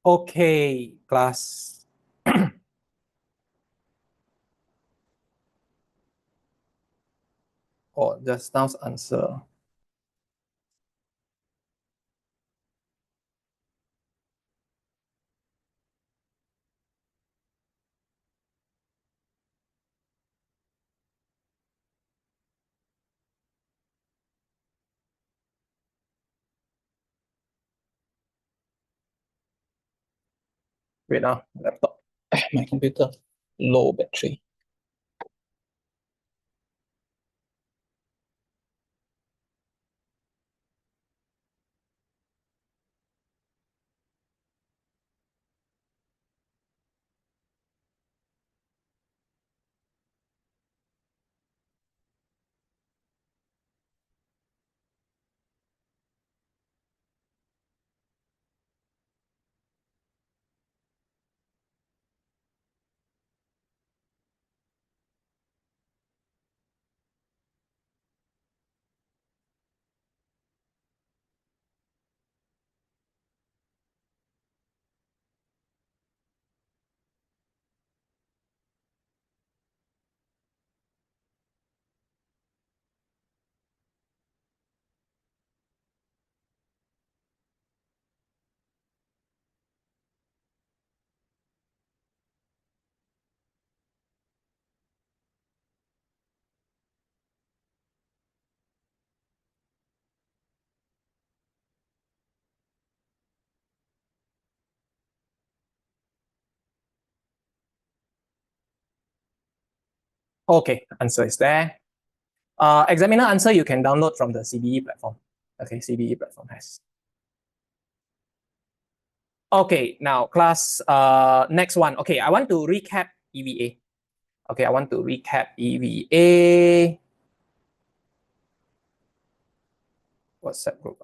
Okay, class. Oh, just now's answer. Wait now, laptop. My computer low battery. Okay, answer is there. Examiner answer you can download from the CBE platform. Okay, CBE platform has. Okay, now class, next one. Okay, I want to recap EVA. Okay, I want to recap EVA. WhatsApp group.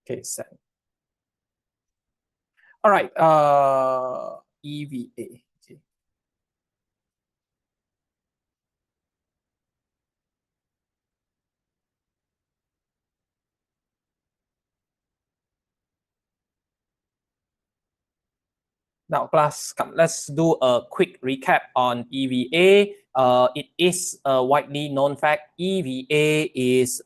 Okay, send. All right, EVA. Okay. Now, class, come, let's do a quick recap on EVA. It is a widely known fact. EVA is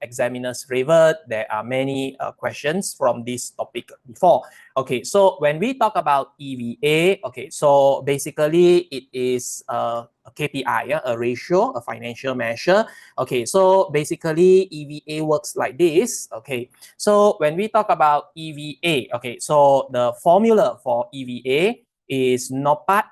examiner's favorite. There are many questions from this topic before. Okay, so when we talk about EVA, okay, so basically it is a KPI, a ratio, a financial measure. Okay, so basically EVA works like this. Okay, so when we talk about EVA, okay, so the formula for EVA is NOPAT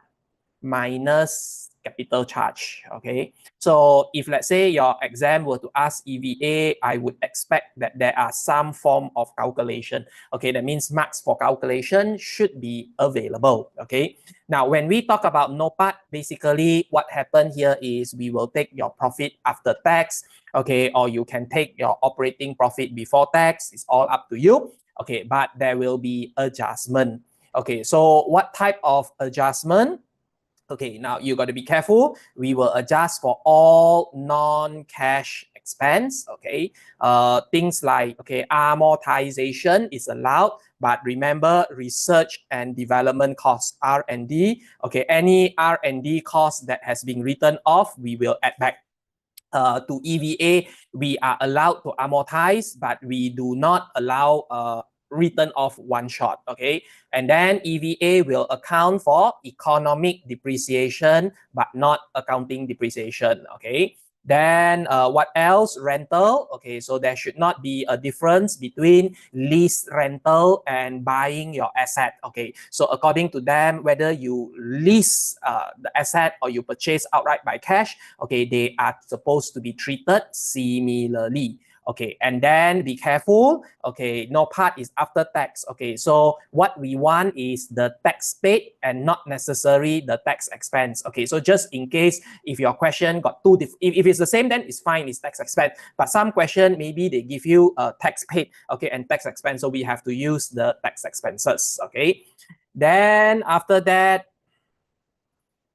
minus capital charge. Okay, so if let's say your exam were to ask EVA, I would expect that there are some form of calculation. Okay, that means marks for calculation should be available. Okay, now when we talk about NOPAT, basically what happened here is we will take your profit after tax. Okay, or you can take your operating profit before tax. It's all up to you. Okay, but there will be adjustment. Okay, so what type of adjustment? Okay, now you got to be careful. We will adjust for all non-cash expense. Okay, things like amortization is allowed, but remember research and development costs R&D. Okay, any R&D cost that has been written off, we will add back. To EVA, we are allowed to amortize, but we do not allow written off one shot. Okay, and then EVA will account for economic depreciation, but not accounting depreciation. Okay. Then what else? Rental. Okay, so there should not be a difference between lease rental and buying your asset. Okay, so according to them, whether you lease the asset or you purchase outright by cash, okay, they are supposed to be treated similarly. Okay, and then be careful. Okay, no part is after tax. Okay, so what we want is the tax paid and not necessarily the tax expense. Okay, so just in case if your question got two, if it's the same, then it's fine, it's tax expense. But some question maybe they give you a tax paid, okay, and tax expense, so we have to use the tax expenses. Okay, then after that,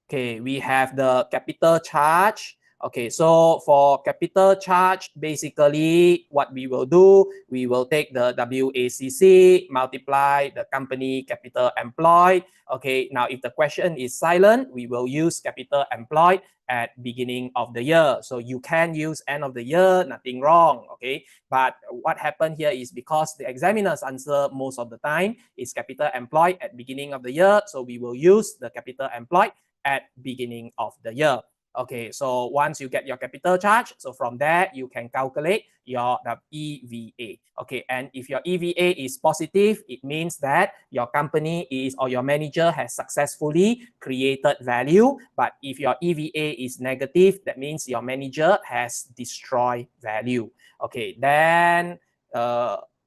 okay, we have the capital charge. Okay, so for capital charge, basically what we will do, we will take the WACC, multiply the company capital employed. Okay, now if the question is silent, we will use capital employed at beginning of the year. So you can use end of the year, nothing wrong. Okay, but what happened here is because the examiner's answer most of the time is capital employed at beginning of the year. So we will use the capital employed at beginning of the year. Okay, so once you get your capital charge, so from there you can calculate your EVA. Okay, and if your EVA is positive, it means that your company is or your manager has successfully created value. But if your EVA is negative, that means your manager has destroyed value. Okay, then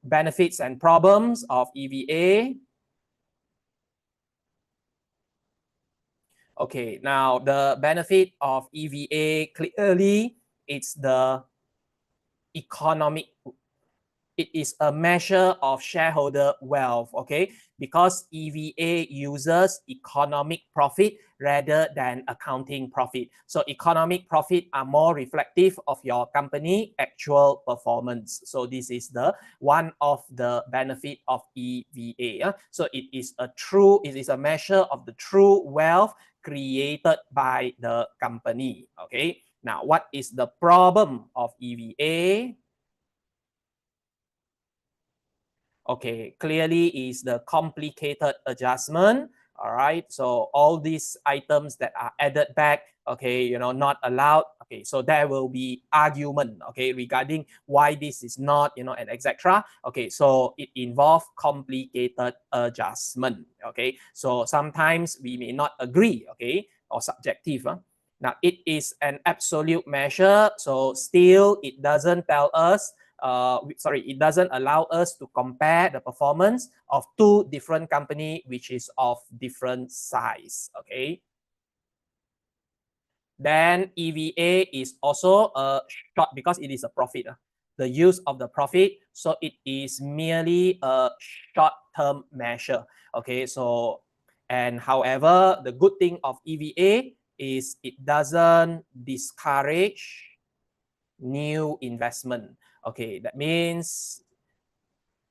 benefits and problems of EVA. Okay, now the benefit of EVA clearly it's the economic, it is a measure of shareholder wealth, okay? Because EVA uses economic profit rather than accounting profit. So economic profit are more reflective of your company actual performance. So this is the one of the benefit of EVA. So it is a measure of the true wealth created by the company, okay? Now, what is the problem of EVA? Okay, clearly is the complicated adjustment. All right, so all these items that are added back, okay, not allowed. Okay, so there will be argument, okay, regarding why this is not, and etc. Okay, so it involves complicated adjustment. Okay, so sometimes we may not agree, okay, or subjective. Now it is an absolute measure, so still it doesn't tell us it doesn't allow us to compare the performance of two different company which is of different size. Okay. Then EVA is also a short because it is a profit. The use of the profit, so it is merely a short-term measure. Okay, so and however, the good thing of EVA is it doesn't discourage new investment. Okay, that means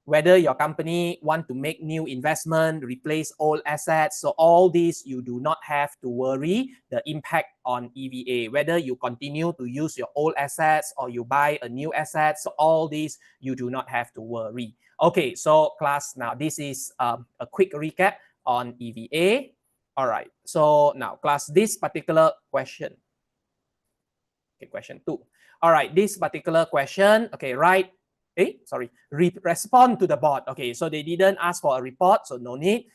whether your company want to make new investment, replace old assets. So all these, you do not have to worry the impact on EVA, whether you continue to use your old assets or you buy a new asset. So all these, you do not have to worry. Okay, so class, now this is a quick recap on EVA. All right, so now class, this particular question. Okay, question 2. All right, this particular question, okay, respond to the board. Okay, so they didn't ask for a report, so no need.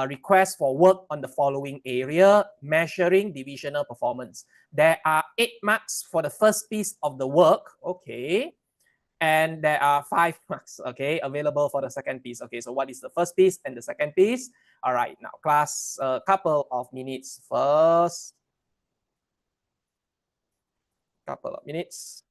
Request for work on the following area, measuring divisional performance. There are 8 marks for the first piece of the work, okay, and there are 5 marks, okay, available for the second piece. Okay, so what is the first piece and the second piece? All right, now class, a couple of minutes first. Couple of minutes.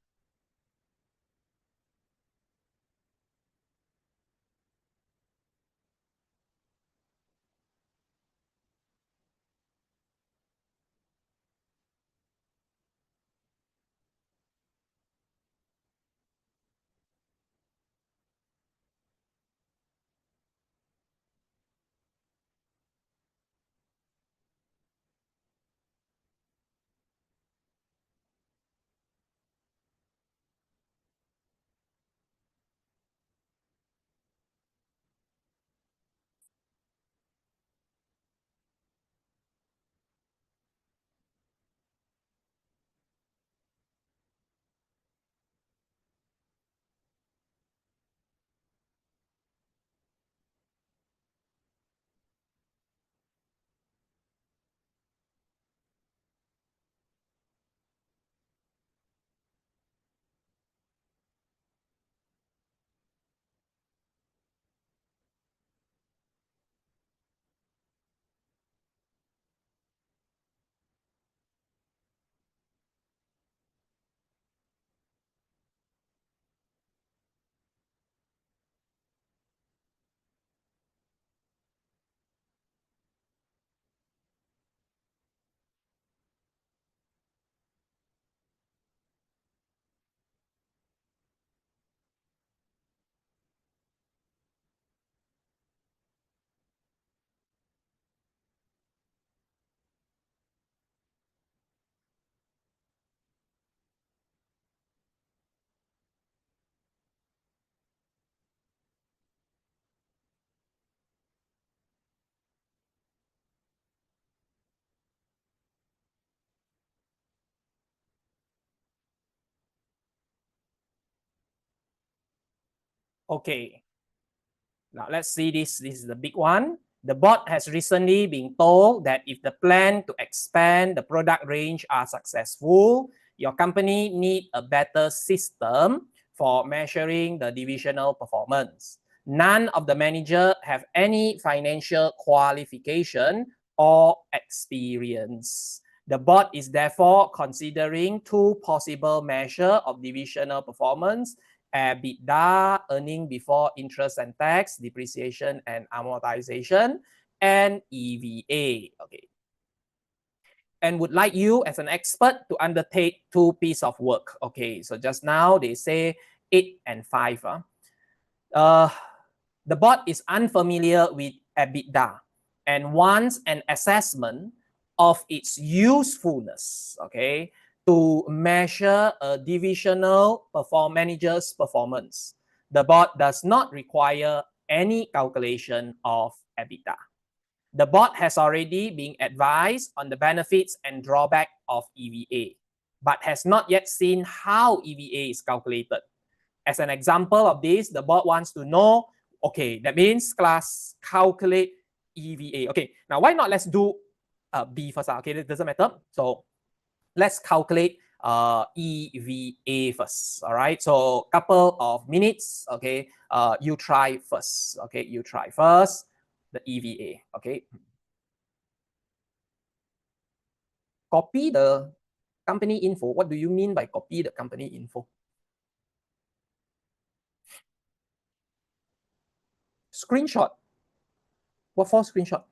Okay, now let's see this. This is the big one. The board has recently been told that if the plan to expand the product range are successful, your company need a better system for measuring the divisional performance. None of the manager have any financial qualification or experience. The board is therefore considering two possible measures of divisional performance: EBITDA, earning before interest and tax, depreciation and amortization, and EVA. Okay. And would like you as an expert to undertake two pieces of work. Okay, so just now they say 8 and 5. Uh, the board is unfamiliar with EBITDA and wants an assessment of its usefulness, okay, to measure a divisional manager's performance. The board does not require any calculation of EBITDA. The board has already been advised on the benefits and drawback of EVA, but has not yet seen how EVA is calculated. As an example of this, the board wants to know, okay, that means class calculate EVA. Okay, now why not let's do B first? Okay, it doesn't matter. So let's calculate EVA first. All right, so couple of minutes. Okay, you try first. Okay, you try first the EVA. Okay, copy the company info. What do you mean by copy the company info? Screenshot. What for screenshot?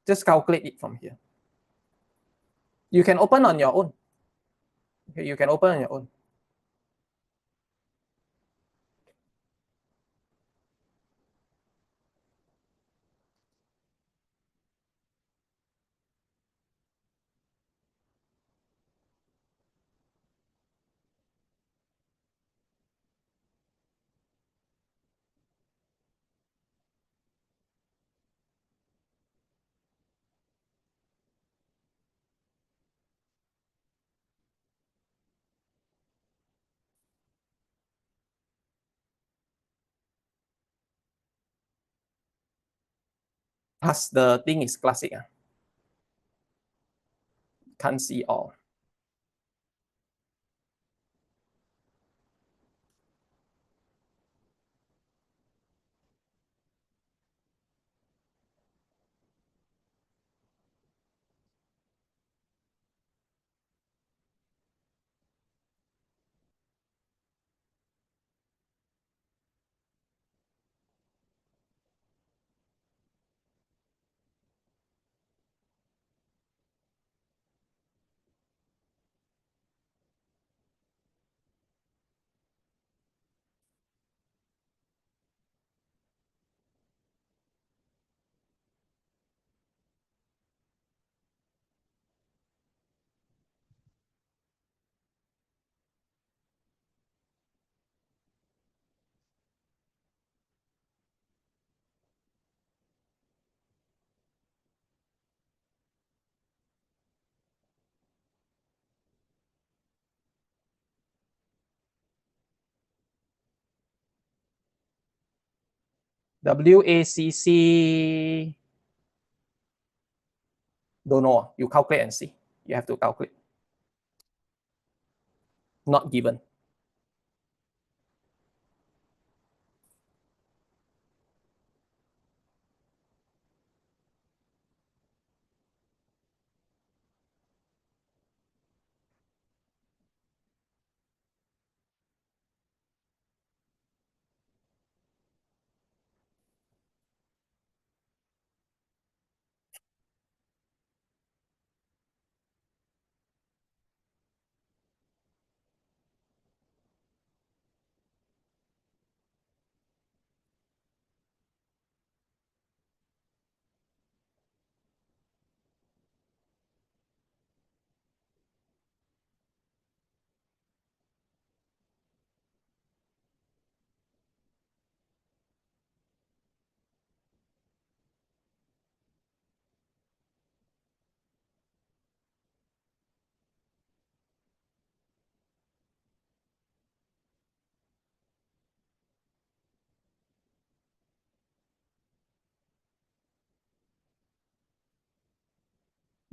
Just calculate it from here. You can open on your own. Okay, you can open on your own. Plus the thing is classic. Can't see all. WACC, don't know. You calculate and see. You have to calculate. Not given.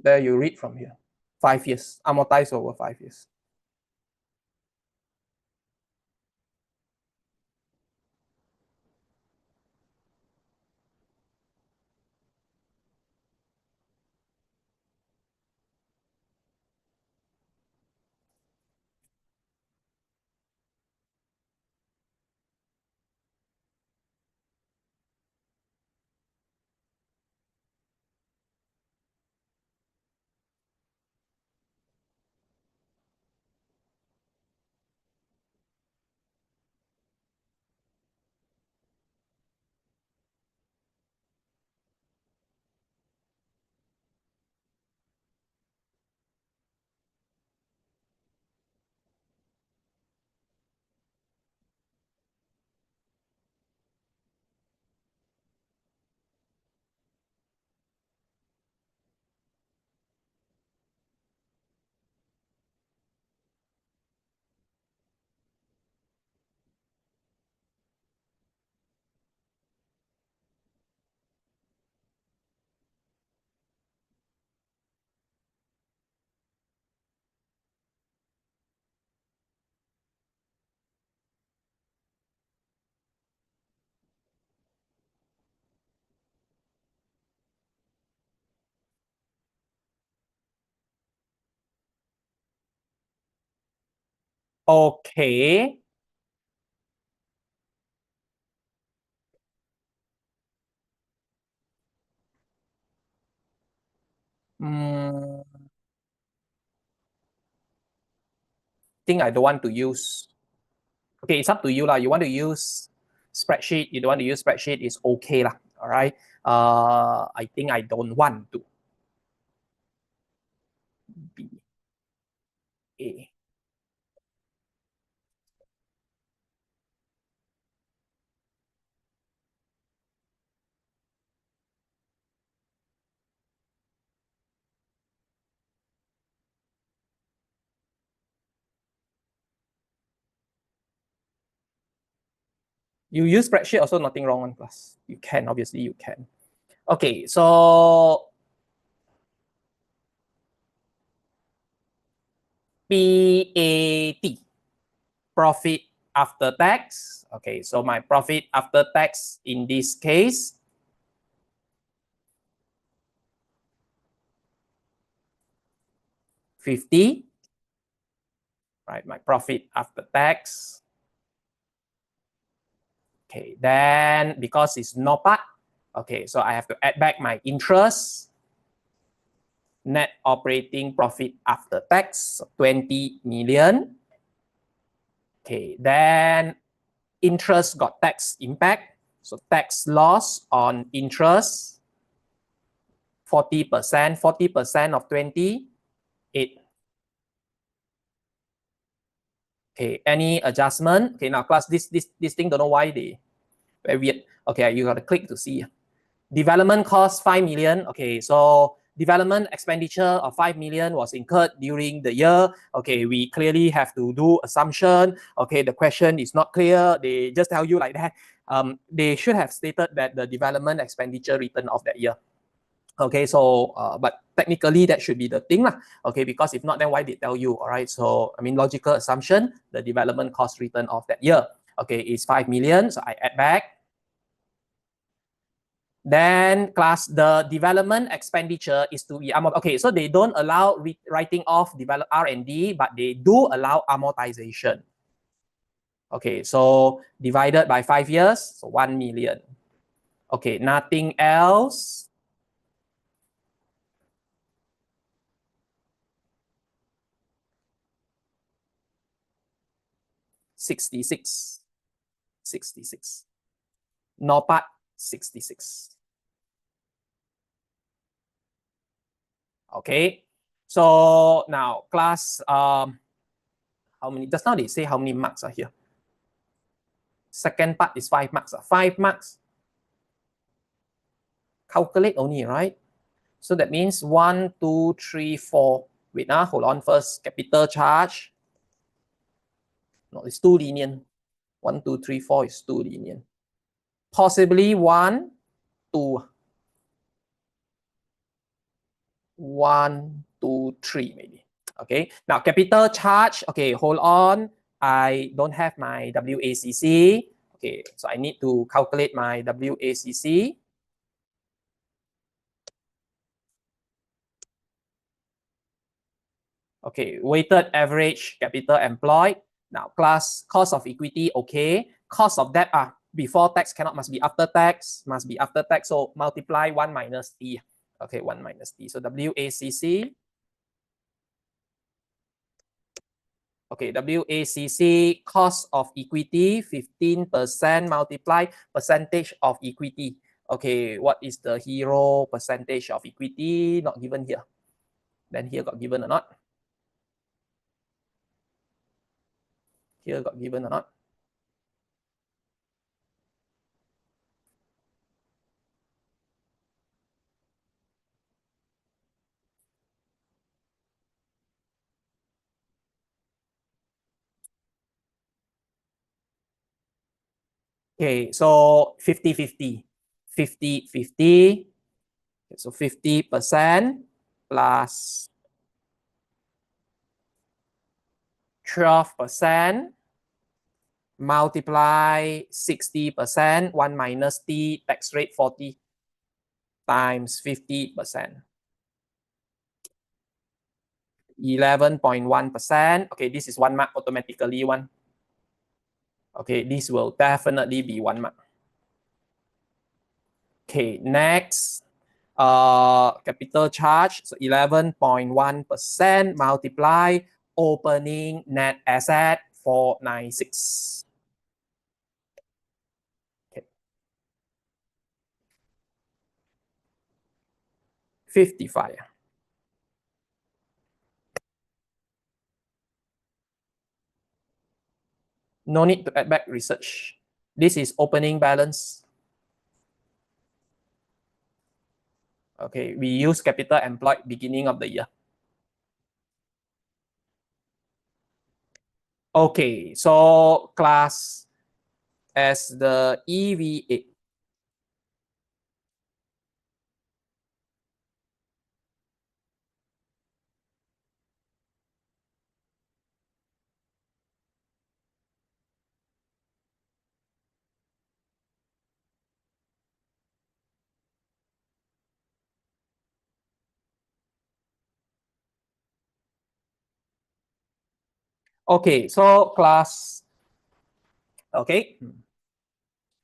There you read from here. 5 years, amortized over 5 years. Okay. Think I don't want to use. Okay, it's up to you lah. You want to use spreadsheet, you don't want to use spreadsheet, it's okay lah. All right. I think I don't want to. B A. You use spreadsheet also nothing wrong on class. You can, obviously you can. Okay, so PAT, profit after tax. Okay, so my profit after tax in this case, $50, right? My profit after tax. Okay, then because it's NOPAT, okay, so I have to add back my interest, net operating profit after tax, 20 million. Okay, then interest got tax impact. So tax loss on interest, 40%, 40% of 20, 8. Okay, any adjustment? Okay, now class, this thing, don't know why they very weird. Okay, you got to click to see. Development cost 5 million. Okay, so development expenditure of 5 million was incurred during the year. Okay, we clearly have to do assumption. Okay, the question is not clear. They just tell you like that. They should have stated that the development expenditure return of that year. Okay, so but technically that should be the thing lah. Okay, because if not, then why they tell you? All right, so I mean logical assumption, the development cost return of that year. Okay, is 5 million. So I add back. Then class, the development expenditure is to be amortized. Okay, so they don't allow writing off develop R&D, but they do allow amortization. Okay, so divided by 5 years, so 1 million. Okay, nothing else. $66. NOPAT 66. Okay, so now class, how many? Just now they say how many marks are here. Second part is 5 marks. 5 marks. Calculate only, right? So that means 1, 2, 3, 4. Wait, hold on first. Capital charge. No, it's too lenient. 1, 2, 3, 4 is too lenient. Possibly 1, 2. 1, 2, 3 maybe. Okay, now capital charge. Okay, hold on. I don't have my WACC. Okay, so I need to calculate my WACC. Okay, weighted average capital employed. Now, class cost of equity, okay. Cost of debt, before tax cannot, must be after tax, must be after tax. So multiply 1 minus T. Okay, 1 minus T. So WACC. Okay, WACC, cost of equity, 15% multiply percentage of equity. Okay, what is the hero percentage of equity? Not given here. Then here got given or not? Here got given or not? Okay, so 50-50. 50-50. So 50% plus 12% multiply 60%, 1 minus T, tax rate 40 times 50%. 11.1%. Okay, this is 1 mark automatically one. Okay, this will definitely be 1 mark. Okay, next. Capital charge, so 11.1% multiply opening net asset 496. Okay. 55. No need to add back research. This is opening balance. Okay, we use capital employed beginning of the year. Okay, so class as the EVA. Okay, so class. Okay.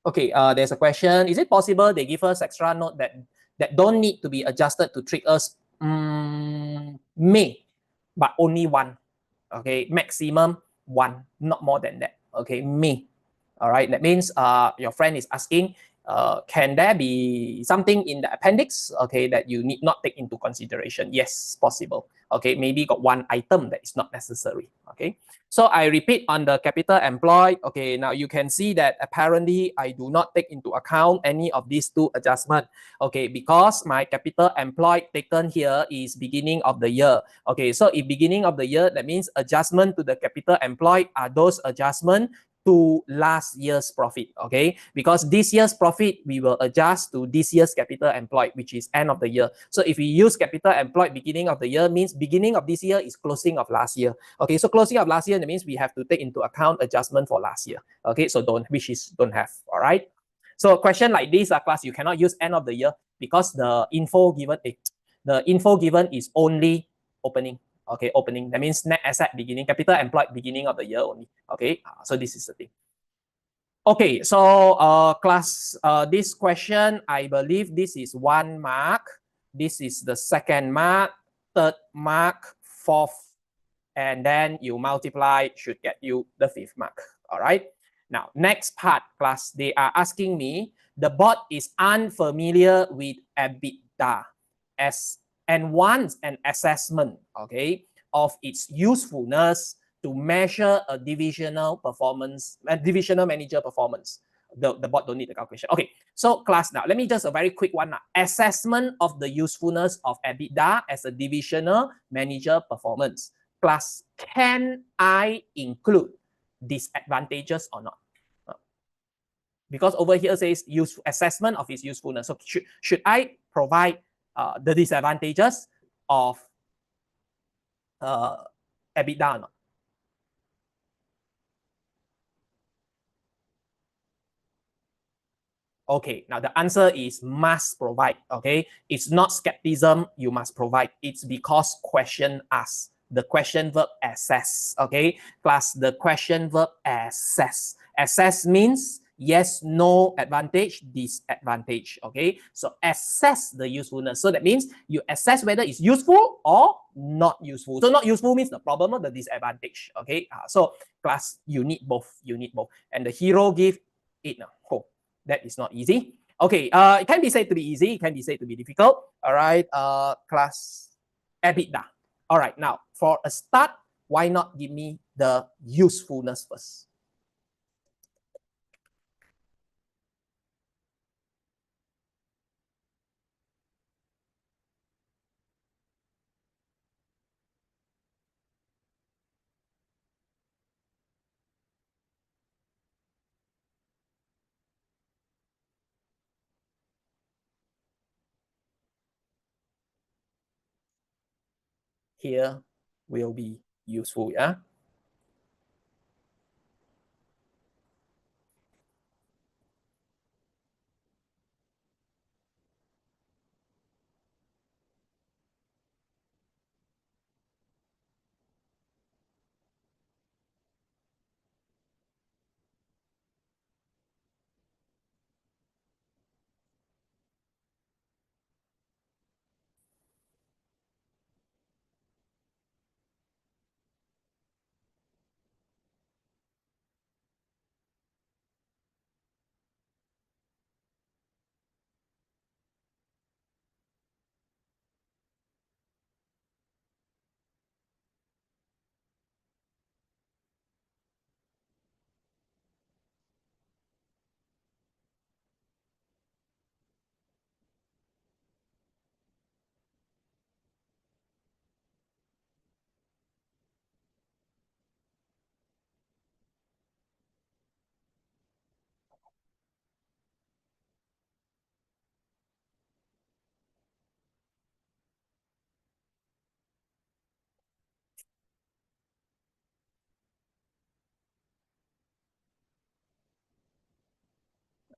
Okay, there's a question. Is it possible they give us extra note that don't need to be adjusted to treat us may, but only one. Okay, maximum one, not more than that. Okay, may. All right, that means your friend is asking, can there be something in the appendix, okay, that you need not take into consideration? Yes, possible. Okay, maybe got one item that is not necessary. Okay, so I repeat on the capital employed. Okay, now you can see that apparently I do not take into account any of these two adjustments. Okay, because my capital employed taken here is beginning of the year. Okay, so if beginning of the year, that means adjustment to the capital employed are those adjustments to last year's profit, okay? Because this year's profit, we will adjust to this year's capital employed, which is end of the year. So if we use capital employed beginning of the year, means beginning of this year is closing of last year. Okay, so closing of last year, that means we have to take into account adjustment for last year. Okay, so don't have, all right? So a question like this, class, you cannot use end of the year because the info given is only opening. Okay, opening. That means net asset beginning, capital employed beginning of the year only. Okay, so this is the thing. Okay, so class, this question, I believe this is 1 mark. This is the second mark, third mark, fourth, and then you multiply, should get you the 5th mark. All right. Now, next part, class, they are asking me, the board is unfamiliar with EBITDA and wants an assessment, okay, of its usefulness to measure a divisional performance, divisional manager performance. The board don't need the calculation. Okay, so class, now let me just a very quick one. Assessment of the usefulness of EBITDA as a divisional manager performance. Class, can I include disadvantages or not? Because over here says assessment of its usefulness. So should I provide the disadvantages? of EBITDA or not? Okay, now the answer is must provide. Okay, it's not skepticism, you must provide. It's because question asks. The question verb assess. Okay, plus the question verb assess. Assess means yes, no, advantage, disadvantage. Okay, so assess the usefulness. So that means you assess whether it's useful or not useful. So not useful means the problem or the disadvantage. Okay, so plus you need both. You need both. And the hero give it now. Oh, that is not easy. Okay, it can be said to be easy. It can be said to be difficult. All right, class EBITDA. All right, now for a start, why not give me the usefulness first? Here will be useful. Yeah.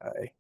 Okay.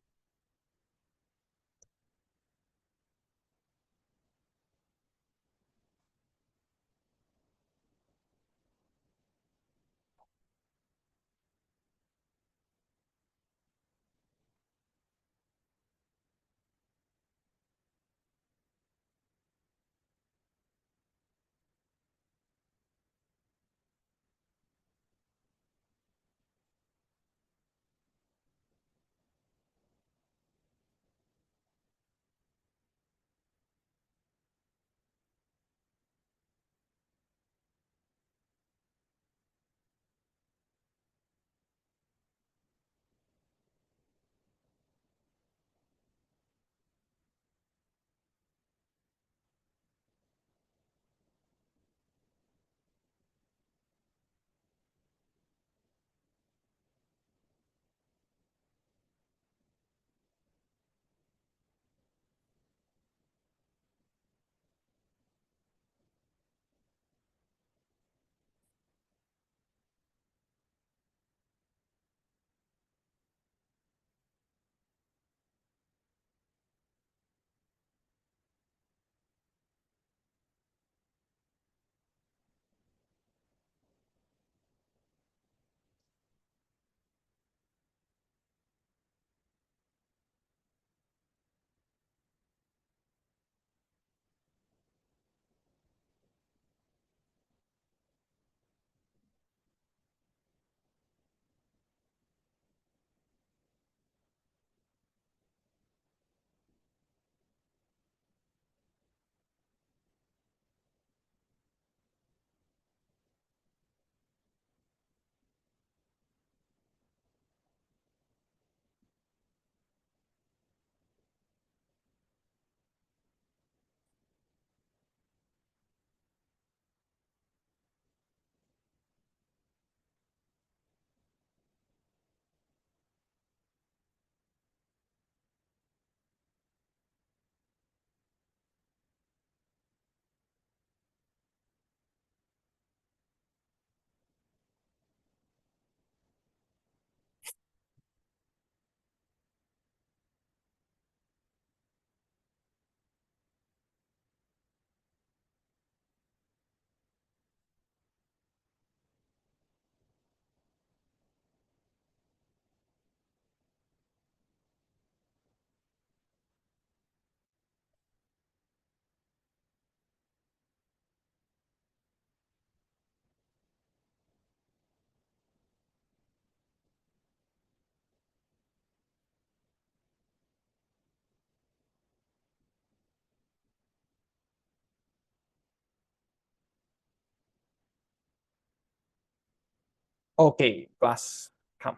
Okay, class, come.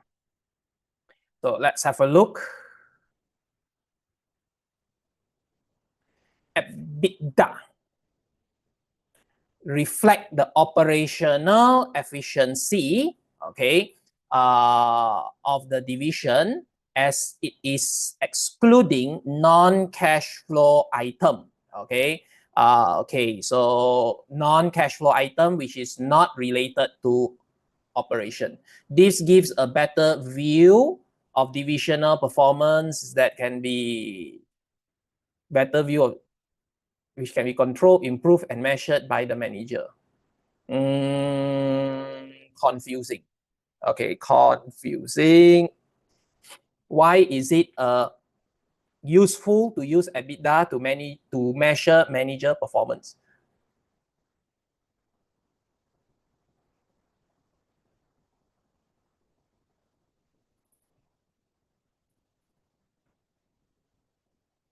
So let's have a look. EBITDA reflect the operational efficiency, okay, of the division as it is excluding non-cash flow item, okay. Okay, so non-cash flow item which is not related to operation. This gives a better view of divisional performance that can be better view of which can be controlled, improved, and measured by the manager. Confusing. Okay, confusing. Why is it useful to use EBITDA to measure manager performance?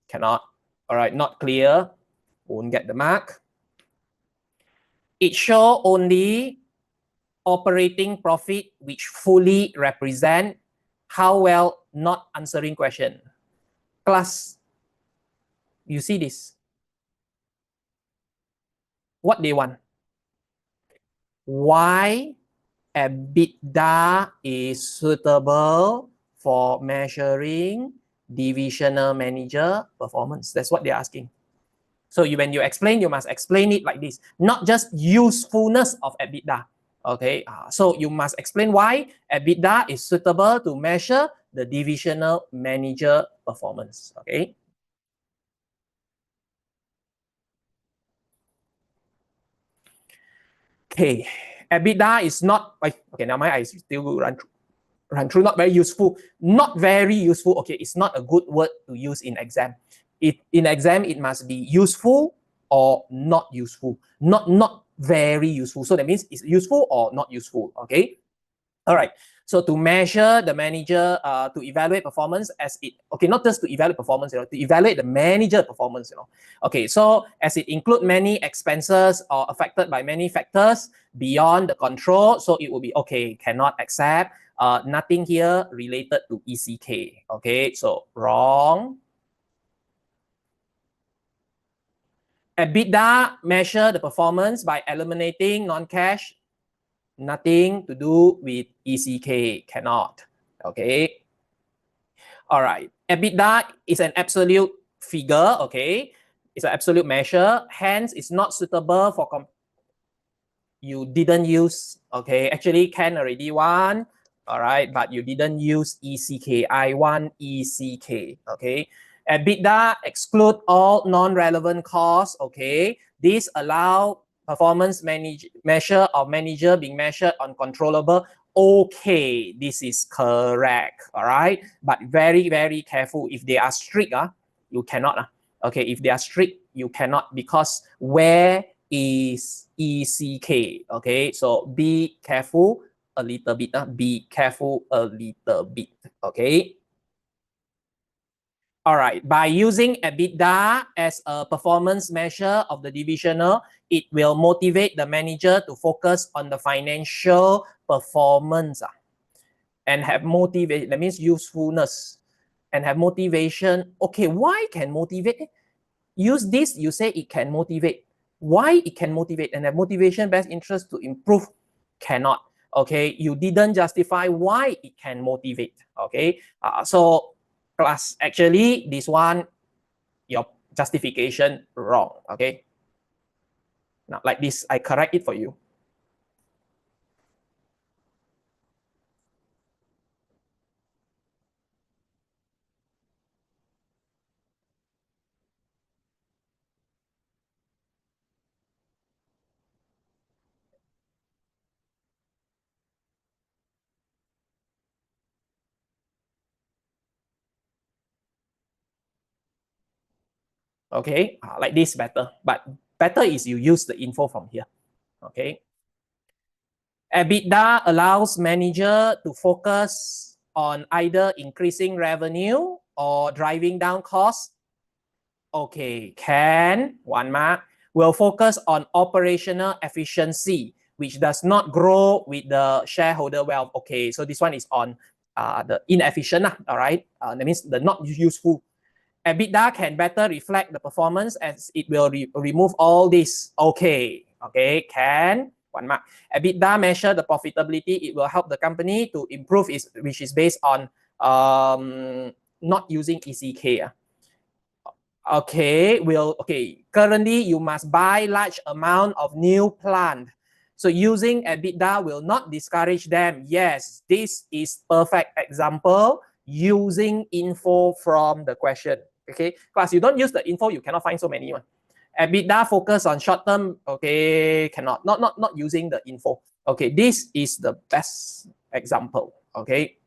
Cannot. All right, not clear. Won't get the mark. It show only operating profit which fully represent how well not answering question. Class, you see this? What they want? Why EBITDA is suitable for measuring divisional manager performance? That's what they're asking. So when you explain, you must explain it like this, not just usefulness of EBITDA. Okay, so you must explain why EBITDA is suitable to measure the divisional manager performance. Okay. Okay, EBITDA is not like, okay, now I still run through, not very useful, not very useful. Okay, it's not a good word to use in exam. In exam, it must be useful or not useful, not very useful. So that means it's useful or not useful. Okay. All right. So to measure the manager, to evaluate performance as it, okay, not just to evaluate performance, to evaluate the manager performance, Okay, so as it include many expenses or affected by many factors beyond the control, so it will be, okay, cannot accept, nothing here related to ECK. Okay, so wrong. EBITDA measure the performance by eliminating non-cash, nothing to do with ECK, cannot. Okay. All right. EBITDA is an absolute figure. Okay. It's an absolute measure. Hence, it's not suitable for you didn't use. Okay. Actually, can already one. All right. But you didn't use ECK. I want ECK. Okay. EBITDA exclude all non-relevant costs. Okay. This allow performance measure of manager being measured on controllable. Okay, this is correct. All right, but very, very careful. If they are strict, you cannot. Okay, if they are strict, you cannot, because where is ECK? Okay, so be careful a little bit. Be careful a little bit. Okay. All right, by using EBITDA as a performance measure of the divisional, it will motivate the manager to focus on the financial performance and have motivation. That means usefulness and have motivation. Okay, why can motivate? Use this, you say it can motivate. Why it can motivate and have motivation, best interest to improve? Cannot. Okay, you didn't justify why it can motivate. Okay, so class, actually this one, your justification wrong. Okay, now like this, I correct it for you. Okay, like this better, but better is you use the info from here. Okay, EBITDA allows manager to focus on either increasing revenue or driving down costs. Okay, can, one mark, will focus on operational efficiency, which does not grow with the shareholder wealth. Okay, so this one is on the inefficient, all right? That means the not useful. EBITDA can better reflect the performance as it will remove all this. Okay, can 1 mark. EBITDA measure the profitability. It will help the company to improve its, which is based on not using ECK. Currently you must buy large amount of new plant. So using EBITDA will not discourage them. Yes, this is perfect example using info from the question. Okay, class, you don't use the info, you cannot find so many one. EBITDA focus on short term. Okay, cannot, not using the info. Okay, this is the best example. Okay.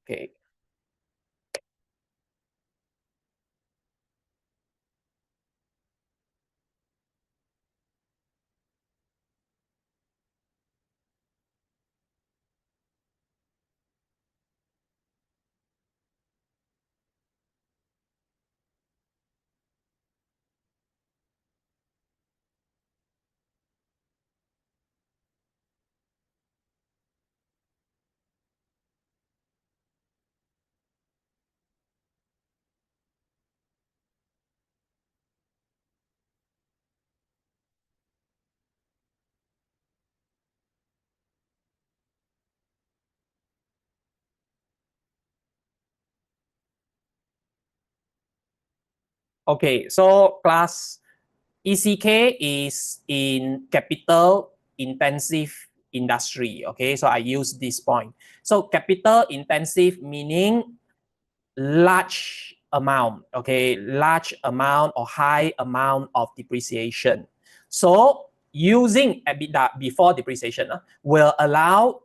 Okay. Okay, so class ECK is in capital intensive industry. Okay, so I use this point. So capital intensive meaning large amount, okay, large amount or high amount of depreciation. So using EBITDA before depreciation will allow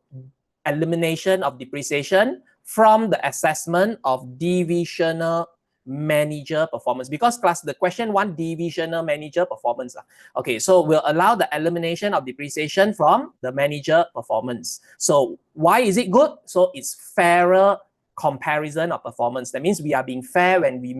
elimination of depreciation from the assessment of divisional manager performance, because class the question one divisional manager performance. Okay, so we'll allow the elimination of depreciation from the manager performance. So why is it good? So it's fairer comparison of performance. That means we are being fair when we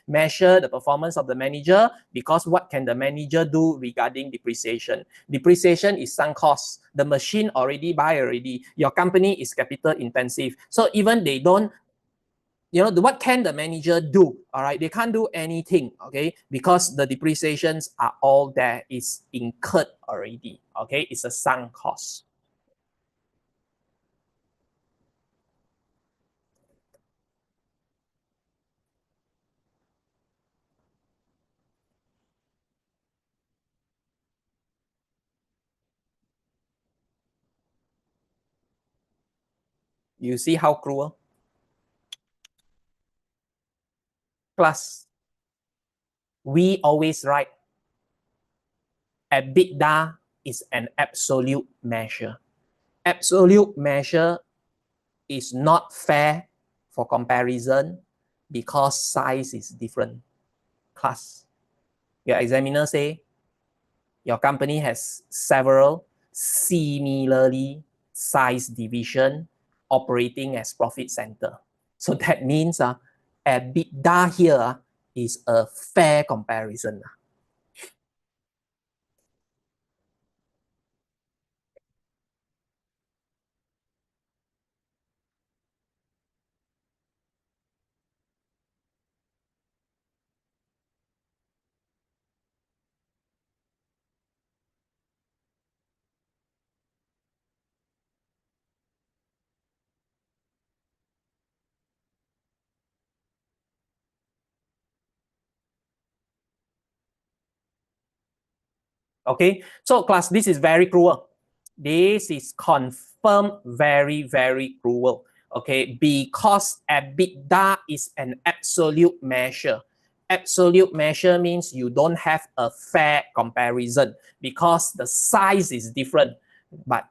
measure the performance of the manager, because what can the manager do regarding depreciation? Depreciation is sunk costs. The machine already buy already. Your company is capital intensive. So even they don't, what can the manager do? All right, they can't do anything, okay, because the depreciations are all there, is incurred already, okay, it's a sunk cost. You see how cruel? Plus, we always write EBITDA is an absolute measure. Absolute measure is not fair for comparison because size is different. Class, your examiner say your company has several similarly sized division operating as profit center. So that means EBITDA here is a fair comparison. Okay, so class, this is very cruel. This is confirmed very, very cruel. Okay, because EBITDA is an absolute measure. Absolute measure means you don't have a fair comparison because the size is different, but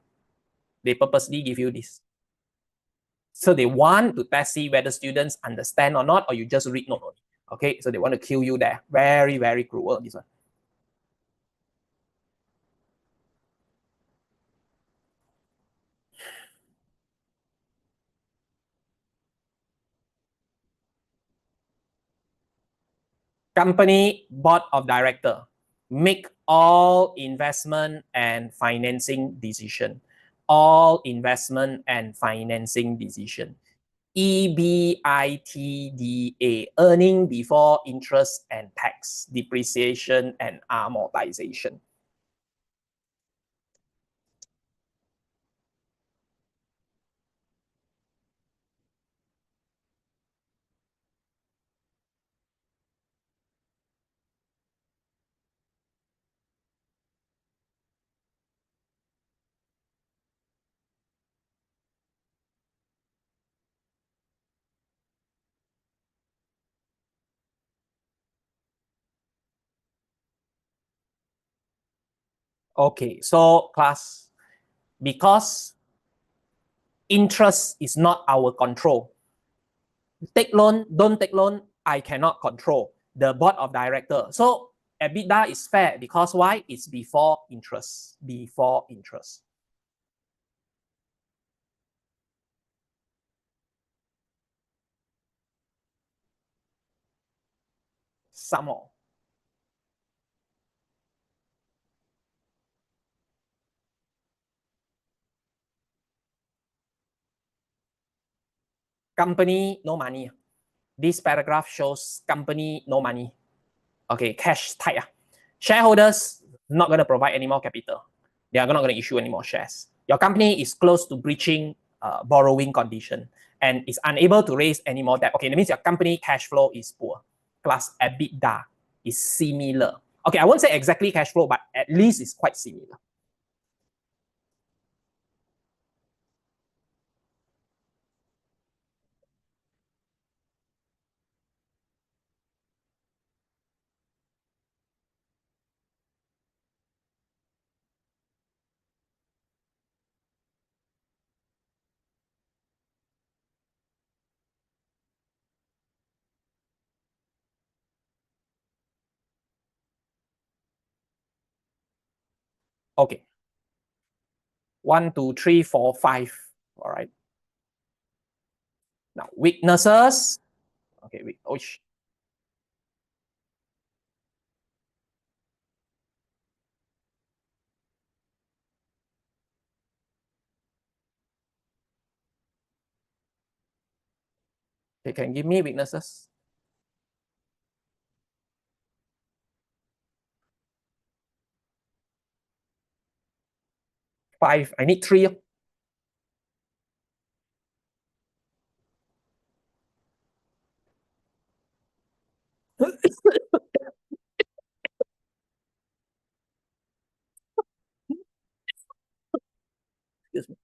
they purposely give you this. So they want to test see whether students understand or not, or you just read note only. Okay, so they want to kill you there. Very, very cruel, this one. company board of director make all investment and financing decision. All investment and financing decision. EBITDA, earning before interest and tax, depreciation and amortization. Okay, so class, because interest is not our control. Take loan, don't take loan, I cannot control. The board of director. So EBITDA is fair because why? It's before interest. Before interest. Some more. Company, no money. This paragraph shows company, no money. Okay, cash tight. Shareholders not going to provide any more capital. They are not going to issue any more shares. Your company is close to breaching borrowing condition and is unable to raise any more debt. Okay, that means your company cash flow is poor. Plus EBITDA is similar. Okay, I won't say exactly cash flow, but at least it's quite similar. Okay. 1, 2, 3, 4, 5. All right. Now, weaknesses. Okay, wait. Oh, okay, can give me weaknesses. 5. I need 3. Excuse me.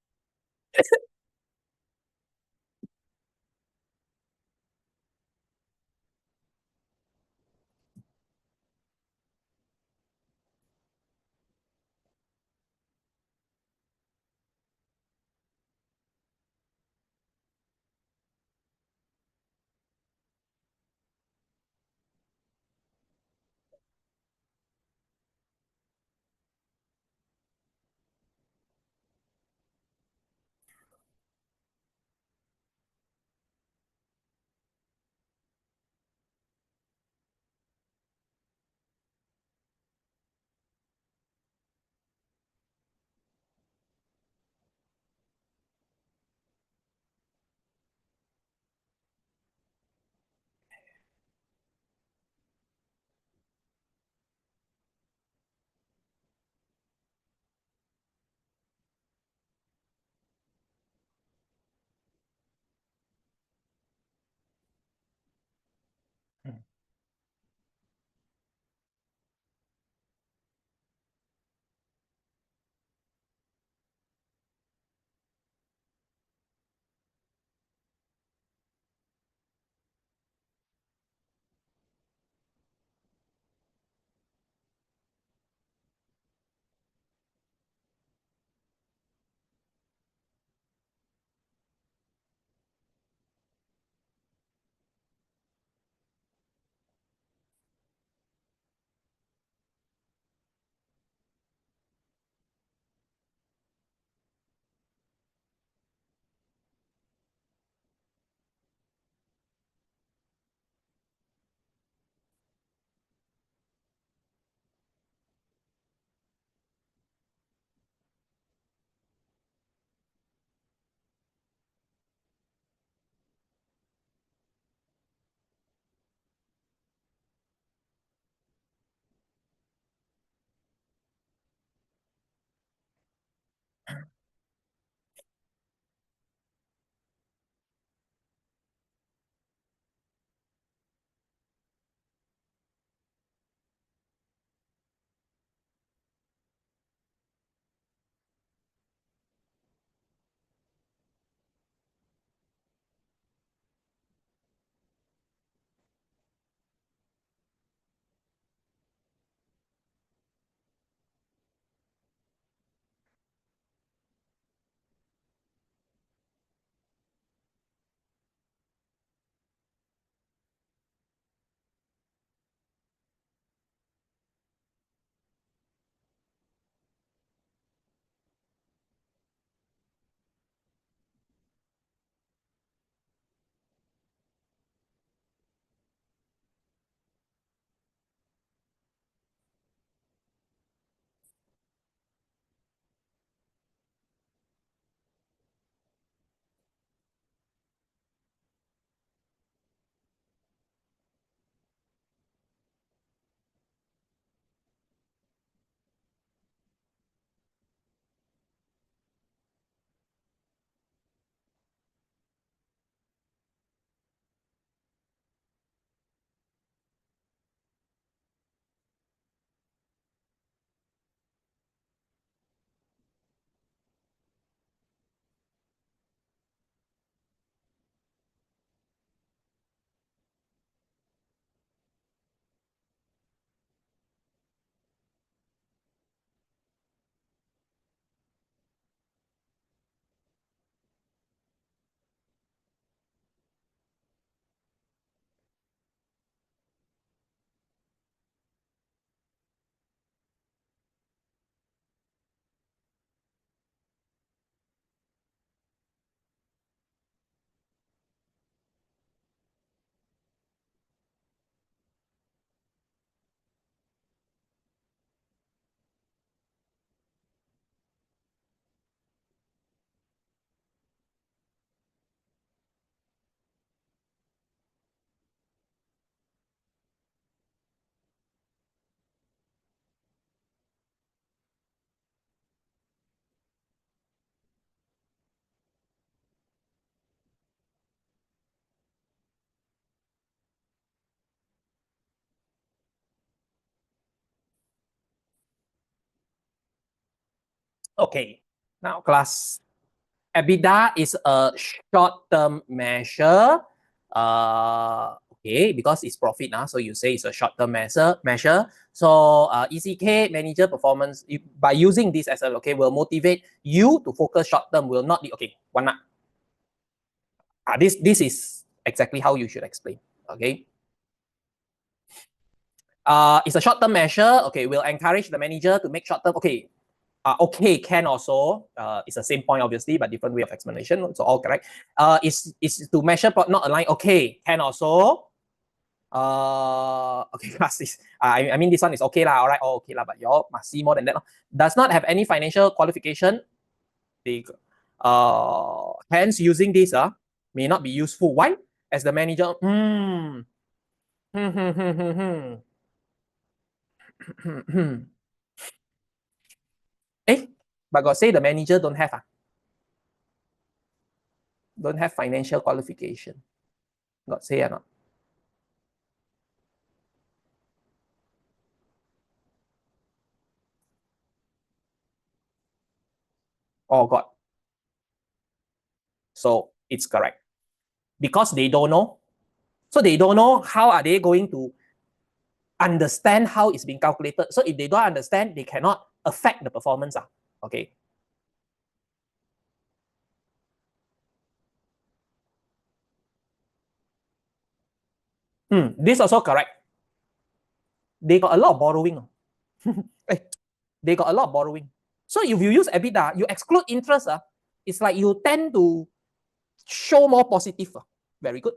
Okay, now class EBITDA is a short-term measure. Okay, because it's profit now, so you say it's a short-term measure. So ECK manager performance by using this as a okay will motivate you to focus short-term. Will not be okay. 1 mark. This is exactly how you should explain. Okay. It's a short-term measure. Okay, will encourage the manager to make short-term. Okay, okay, can also. It's the same point, obviously, but different way of explanation. So all correct. Is to measure not align. Okay, can also. Okay, class is. I mean this one is okay lah. All right, oh, okay lah. But you all must see more than that. Does not have any financial qualification. They, hence using this may not be useful. Why? As the manager. Eh, but got say the manager don't have don't have financial qualification. Got say or not? Oh God. So it's correct. Because they don't know. So they don't know how are they going to understand how it's being calculated. So if they don't understand, they cannot affect the performance. Okay. This also correct. They got a lot of borrowing. They got a lot of borrowing. So if you use EBITDA, you exclude interest. It's like you tend to show more positive. Very good.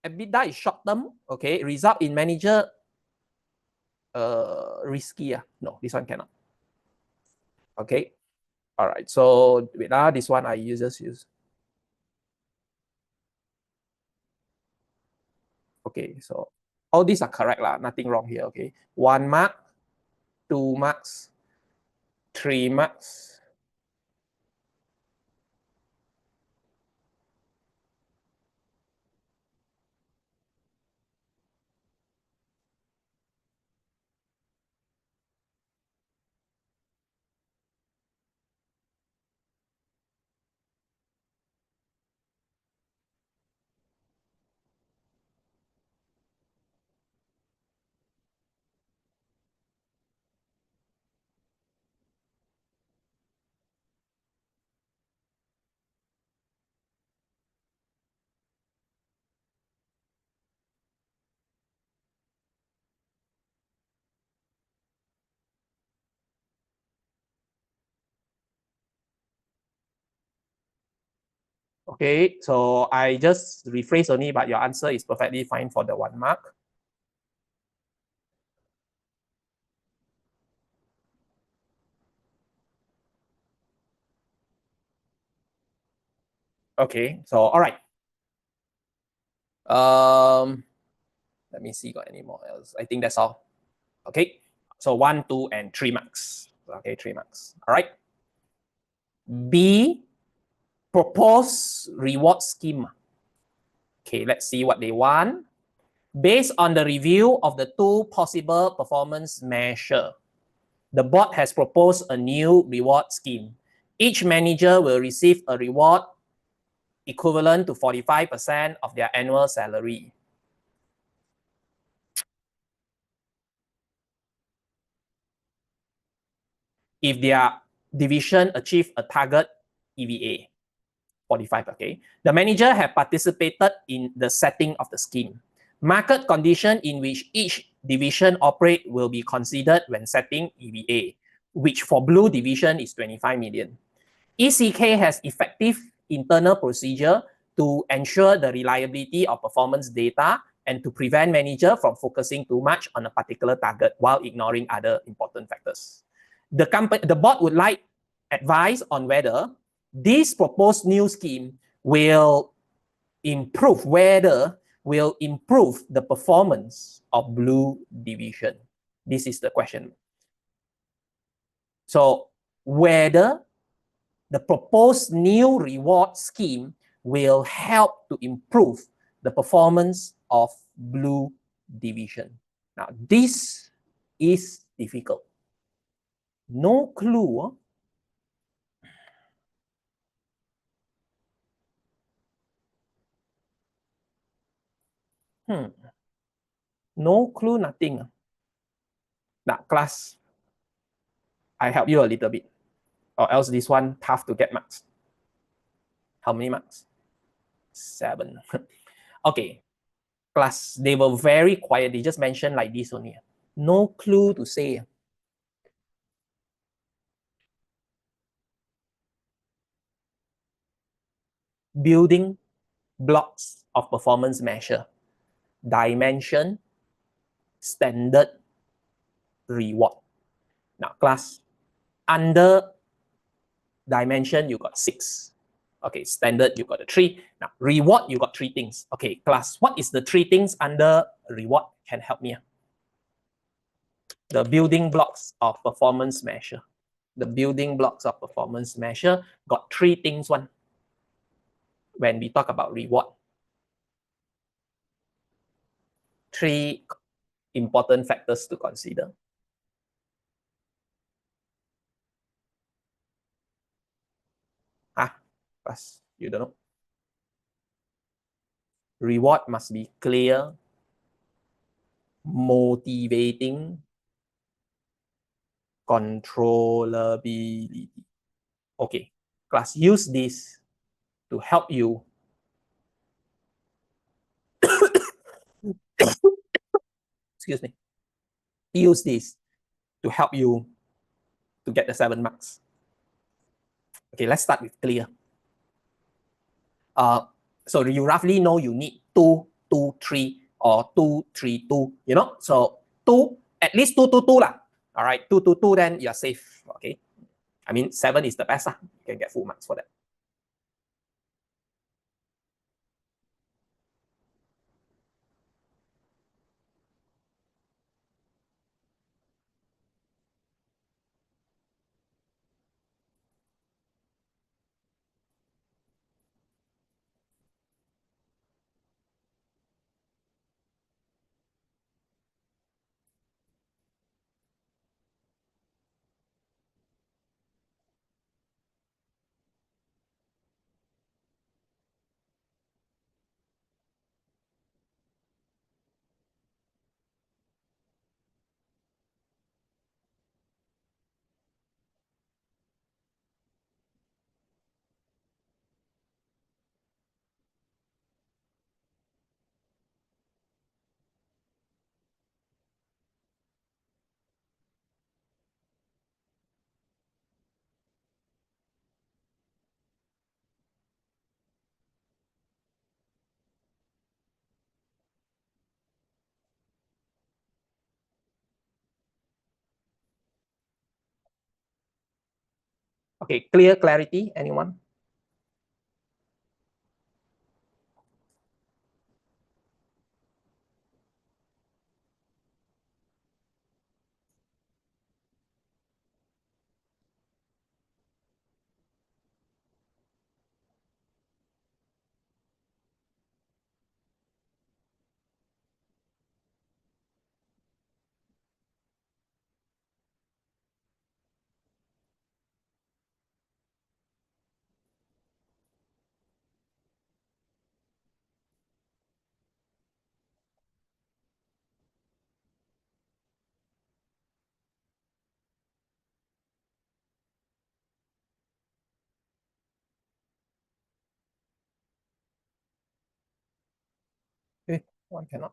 EBITDA is short term. Okay. Result in manager risky. No, this one cannot. Okay. All right. So wait, this one I just use. Okay. So all these are correct lah. Nothing wrong here. Okay. 1 mark, 2 marks, 3 marks. Okay, so I just rephrase only, but your answer is perfectly fine for the 1 mark. Okay, so all right. Let me see, got any more else? I think that's all. Okay, so 1, 2, and 3 marks. Okay, 3 marks. All right. B, propose reward scheme. Okay, let's see what they want. Based on the review of the 2 possible performance measure, the board has proposed a new reward scheme. Each manager will receive a reward equivalent to 45% of their annual salary. If their division achieve a target EVA, 45, okay. The manager have participated in the setting of the scheme. Market condition in which each division operate will be considered when setting EVA, which for blue division is 25 million. ECK has effective internal procedure to ensure the reliability of performance data and to prevent manager from focusing too much on a particular target while ignoring other important factors. The board would like advice on whether this proposed new scheme will improve the performance of blue division. This is the question. So whether the proposed new reward scheme will help to improve the performance of blue division. Now, this is difficult. No clue. No clue, nothing. Now, class, I help you a little bit. Or else this one tough to get marks. How many marks? 7. Okay. Class, they were very quiet. They just mentioned like this only. No clue to say. Building blocks of performance measure. Dimension, standard, reward. Now, class, under dimension, you got 6. Okay, standard, you got a 3. Now, reward, you got 3 things. Okay, class, what is the 3 things under reward? Can help me? The building blocks of performance measure. The building blocks of performance measure got 3 things. One, when we talk about reward, 3 important factors to consider. Class, you don't know. Reward must be clear, motivating, controllability. Okay, class, use this to help you excuse me, use this to help you to get the 7 marks. Okay, let's start with clear. So you roughly know you need 2, 2, 3, or 2, 3, 2, you know? So 2, at least 2, 2, 2 lah. All right, 2, 2, 2, then you're safe. Okay. I mean, 7 is the best lah. You can get full marks for that. Okay, clear, clarity, anyone? Okay, one cannot.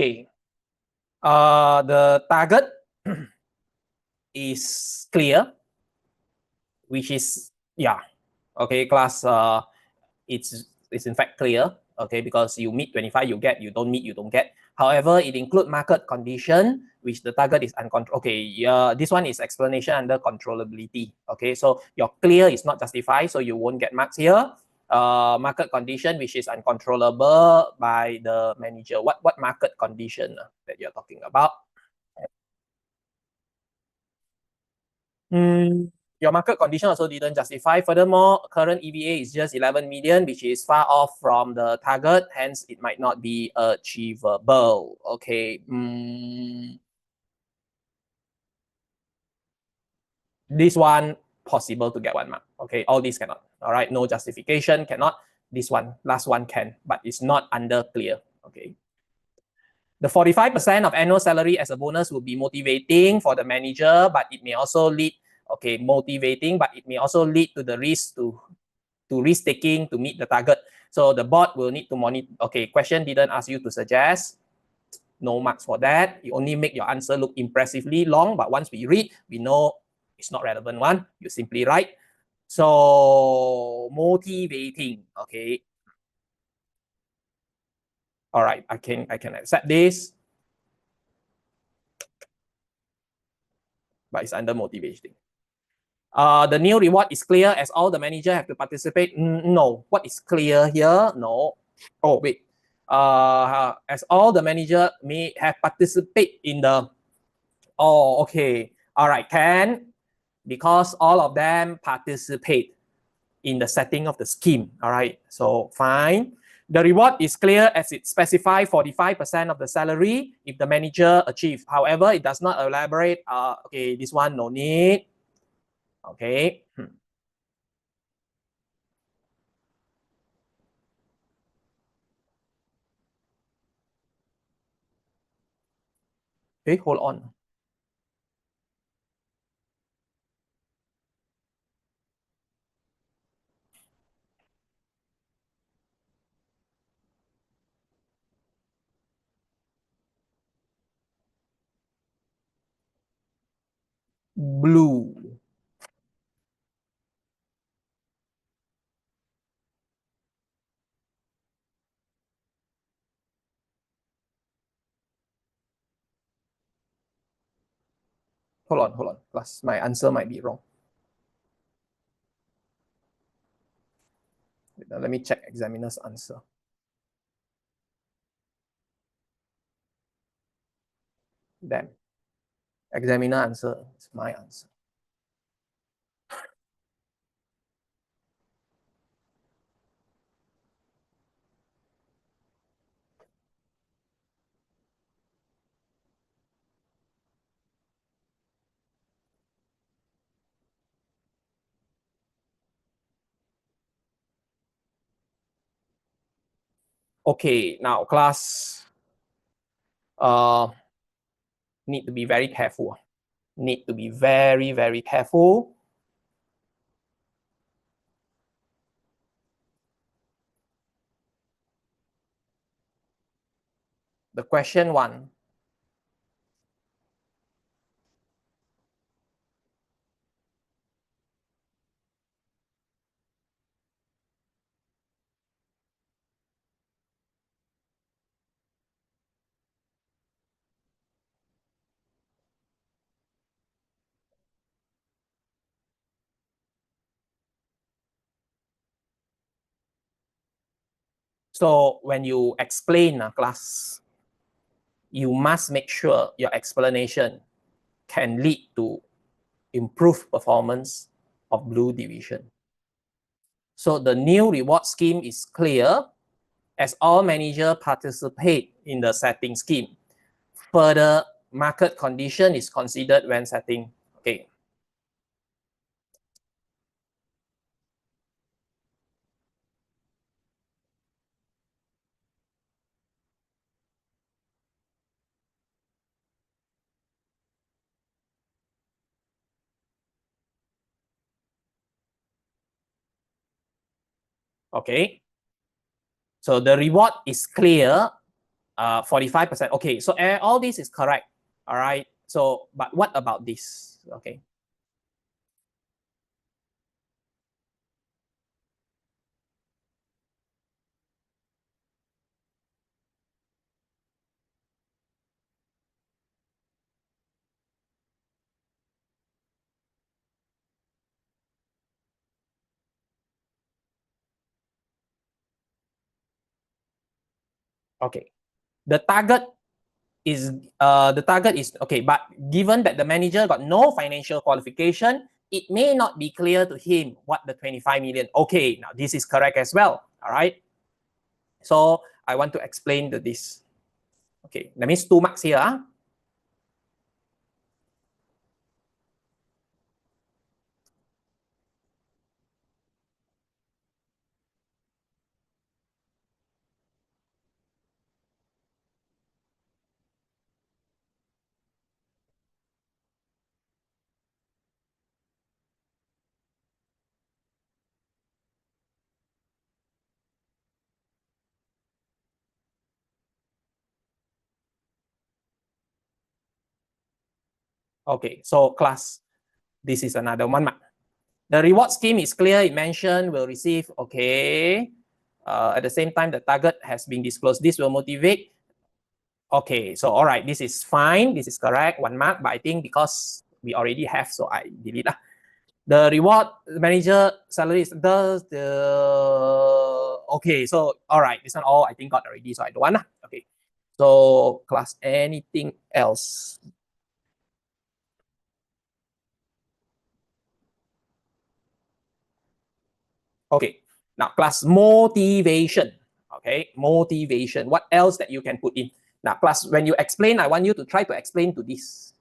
Okay. The target is clear, which is, yeah, okay, class, it's in fact clear, okay, because you meet 25, you get, you don't meet, you don't get. However, it include market condition, which the target is uncontrolled. Okay, this one is explanation under controllability. Okay, so your clear is not justified, so you won't get marks here. Market condition, which is uncontrollable by the manager. What market condition that you're talking about? Your market condition also didn't justify. Furthermore, current EVA is just 11 million, which is far off from the target. Hence, it might not be achievable. Okay. This one possible to get 1 mark. Okay. All these cannot. All right. No justification, cannot. This one, last one can, but it's not under clear. Okay. The 45% of annual salary as a bonus will be motivating for the manager, but it may also lead, okay, motivating, but it may also lead to the risk to risk taking to meet the target. So the board will need to monitor. Okay, question didn't ask you to suggest. No marks for that. You only make your answer look impressively long, but once we read, we know it's not relevant one. You simply write. So motivating, okay. All right, I can accept this, but it's under motivating. The new reward is clear as all the manager have to participate. No, what is clear here? No. Oh, wait. As all the manager may have participate in the, oh, okay. All right, can, because all of them participate in the setting of the scheme. All right, so fine. The reward is clear as it specifies 45% of the salary if the manager achieves. However, it does not elaborate. Okay, this one no need. Okay. Okay, hold on. Blue. Hold on. Plus, my answer might be wrong. Let me check examiner's answer. Then, examiner answer is my answer. Okay, now class, need to be very careful. Need to be very, very careful. The question one. So when you explain a class, you must make sure your explanation can lead to improved performance of blue division. So the new reward scheme is clear as all managers participate in the setting scheme. Further market condition is considered when setting. Okay. Okay. So the reward is clear 45%. Okay, so all this is correct. All right. So, but what about this? Okay. Okay. The target the target is okay, but given that the manager got no financial qualification, it may not be clear to him what the 25 million. Okay, now this is correct as well. All right. So I want to explain this. Okay, that means 2 marks here. Okay, so class, this is another 1 mark. The reward scheme is clear. It mentioned will receive, okay. At the same time, the target has been disclosed. This will motivate. Okay, so all right, this is fine. This is correct, 1 mark. But I think because we already have, so I delete lah. The reward manager salary is does the okay. So all right, this one all I think got already. So I don't want lah. Okay. So class, anything else? Okay. Now class motivation. Okay, motivation. What else that you can put in? Now class, when you explain, I want you to try to explain to this.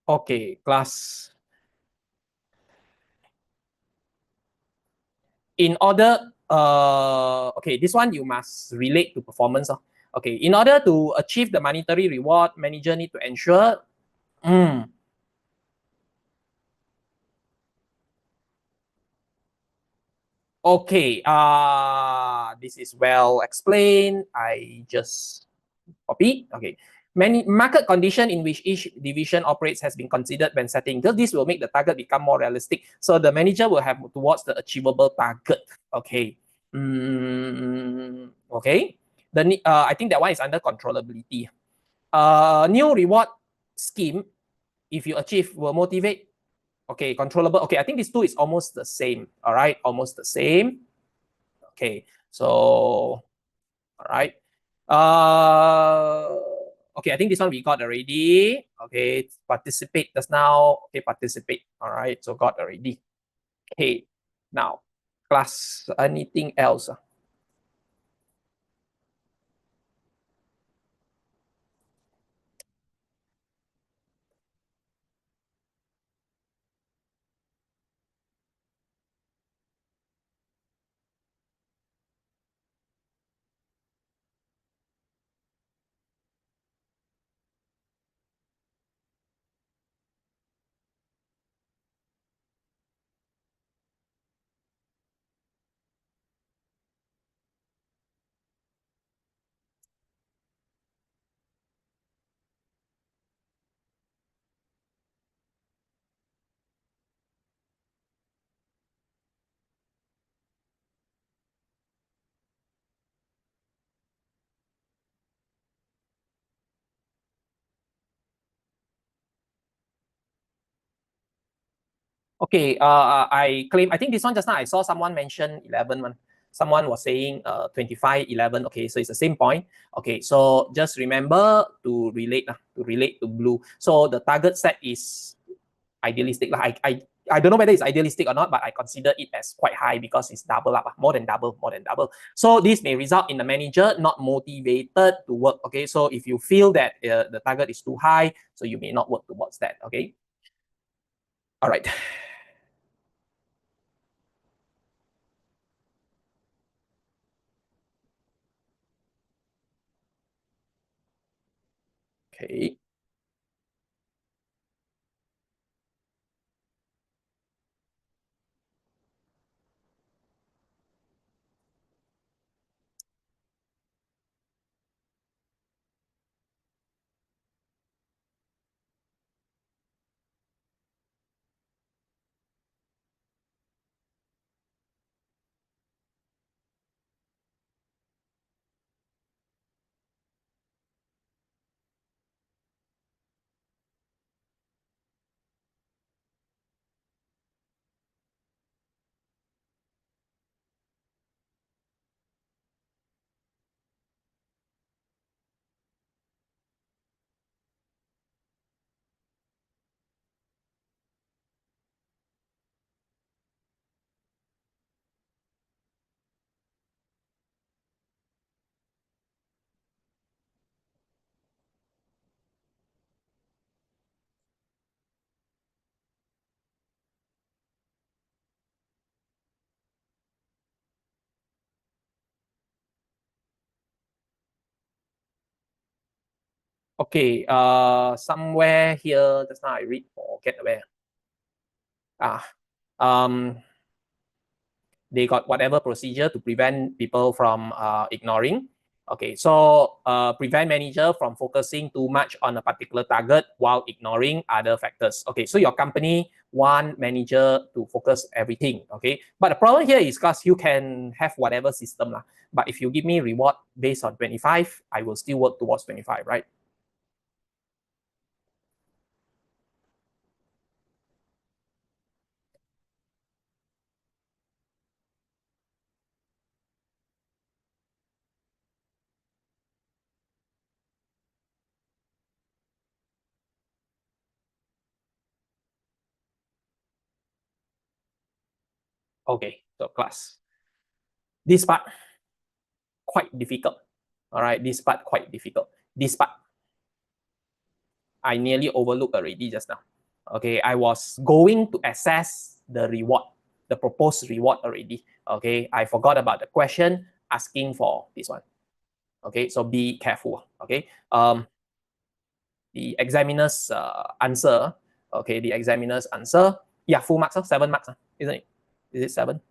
Okay, class. In order, okay, this one you must relate to performance. Okay, in order to achieve the monetary reward, manager need to ensure. Okay, this is well explained. I just copy. Okay. Many market condition in which each division operates has been considered when setting. So this will make the target become more realistic. So the manager will have towards the achievable target. Okay. Okay. I think that one is under controllability. New reward scheme, if you achieve, will motivate. Okay, controllable. Okay, I think these two is almost the same. All right, almost the same. Okay, so all right. Okay, I think this one we got already. Okay, participate just now. Okay, participate. All right, so got already. Okay, now class anything else? Okay, I claim, I think this one just now I saw someone mention 11 one. Someone was saying 25, 11. Okay, so it's the same point. Okay, so just remember to relate to blue. So the target set is idealistic. I don't know whether it's idealistic or not, but I consider it as quite high because it's double up, more than double, more than double. So this may result in the manager not motivated to work. Okay, so if you feel that the target is too high, so you may not work towards that. Okay, all right. Okay. Okay, somewhere here, just now I read, forget where. Ah, um, they got whatever procedure to prevent people from ignoring. Okay, so prevent manager from focusing too much on a particular target while ignoring other factors. Okay, so your company want manager to focus everything. Okay, but the problem here is because you can have whatever system lah. But if you give me reward based on 25, I will still work towards 25, right? Okay, so class. This part quite difficult. All right, this part quite difficult. This part I nearly overlooked already just now. Okay, I was going to assess the reward, the proposed reward already. Okay, I forgot about the question asking for this one. Okay, so be careful. Okay, the examiner's answer. Okay, the examiner's answer. Yeah, full marks, 7 marks, isn't it? Is it 7?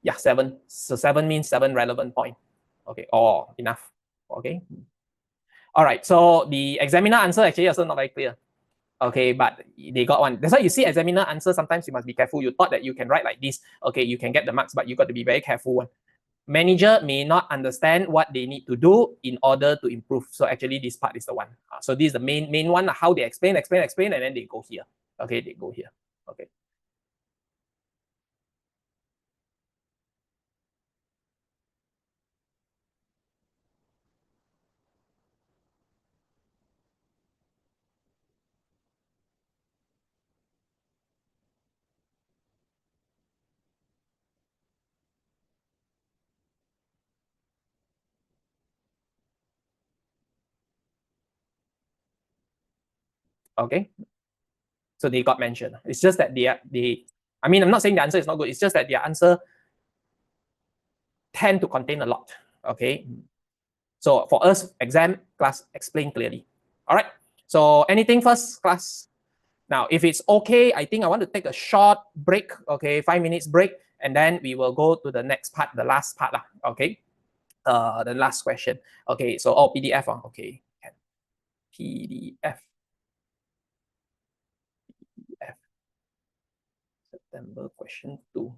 Yeah, 7. So 7 means 7 relevant point. Okay, or enough. Okay. All right. So the examiner answer actually also not very clear. Okay, but they got one. That's why you see examiner answer, sometimes you must be careful. You thought that you can write like this. Okay, you can get the marks, but you got to be very careful one. Manager may not understand what they need to do in order to improve. So actually this part is the one. So this is the main one, how they explain, and then they go here. Okay, they go here. Okay. Okay. So they got mentioned. It's just that they I mean, I'm not saying the answer is not good. It's just that their answer tend to contain a lot. Okay. So for us, exam class explain clearly. All right. So anything first, class? Now, if it's okay, I think I want to take a short break. Okay, 5 minutes break, and then we will go to the next part, the last part. Okay. The last question. Okay. So PDF. Okay. PDF. PDF. September question 2.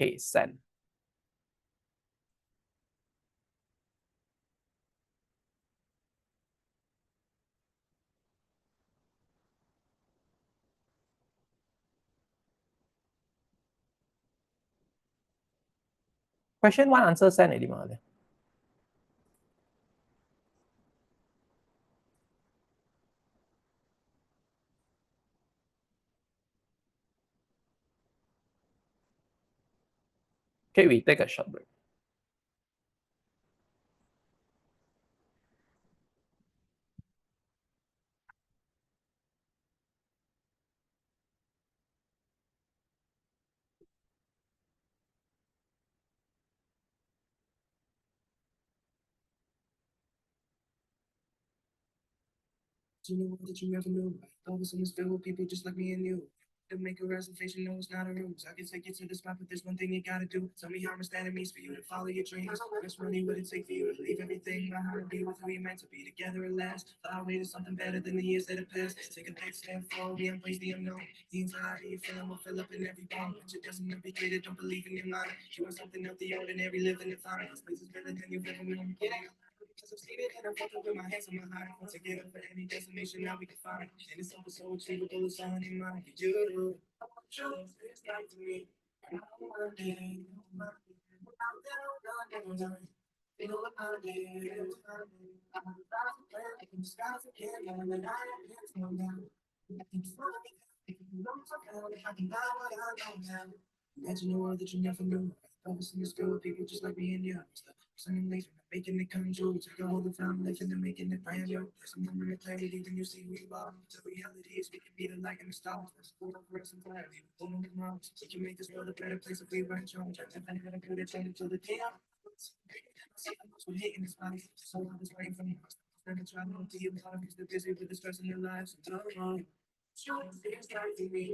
Okay, send. Question 1 answer send already mah. Okay, we take a short break. You know that you never knew. All of a sudden, it's filled with people just like me and you. To make a reservation, no, it's not a ruse. I can take you to the spot, but there's one thing you gotta do. Tell me how much that it means for you to follow your dreams. That's really what it takes for you to leave everything behind. Be with who you're meant to be together at last. Fly away to something better than the years that have passed. Take a big step forward, we embrace the unknown. The anxiety you feeling will fill up in every bone. But it doesn't indicate don't believe in your mind. You want something of the ordinary, living in fine. This place is better than you've ever known. Yeah. Cause I'm sleeping and I'm fucking with my hands on my heart. Once again, for any destination now we can find. And it's something so achievable, it's all in your mind. You choose this life to me. And I want it. You know what I did. I'm about to play like the skies again. And the night is going down. I think it's funny. If you know somehow, if I can buy what I know now. Imagine a world that you never knew. Always in this field, people just like me and you. Sending later, making it come true. Take a hold of time, living and making it brand new. There's a moment of clarity when you see who you are. The reality is we can be the light and the stars. There's a photo for us and clarity. Holding the moms. We can make this world a better place if we were in charge. I've never had a good attempt until the day I see we're hating this body. So I was waiting for me. Never trying to be a part because they're busy with the stress in their lives. So don't run. Sure, it's like to me.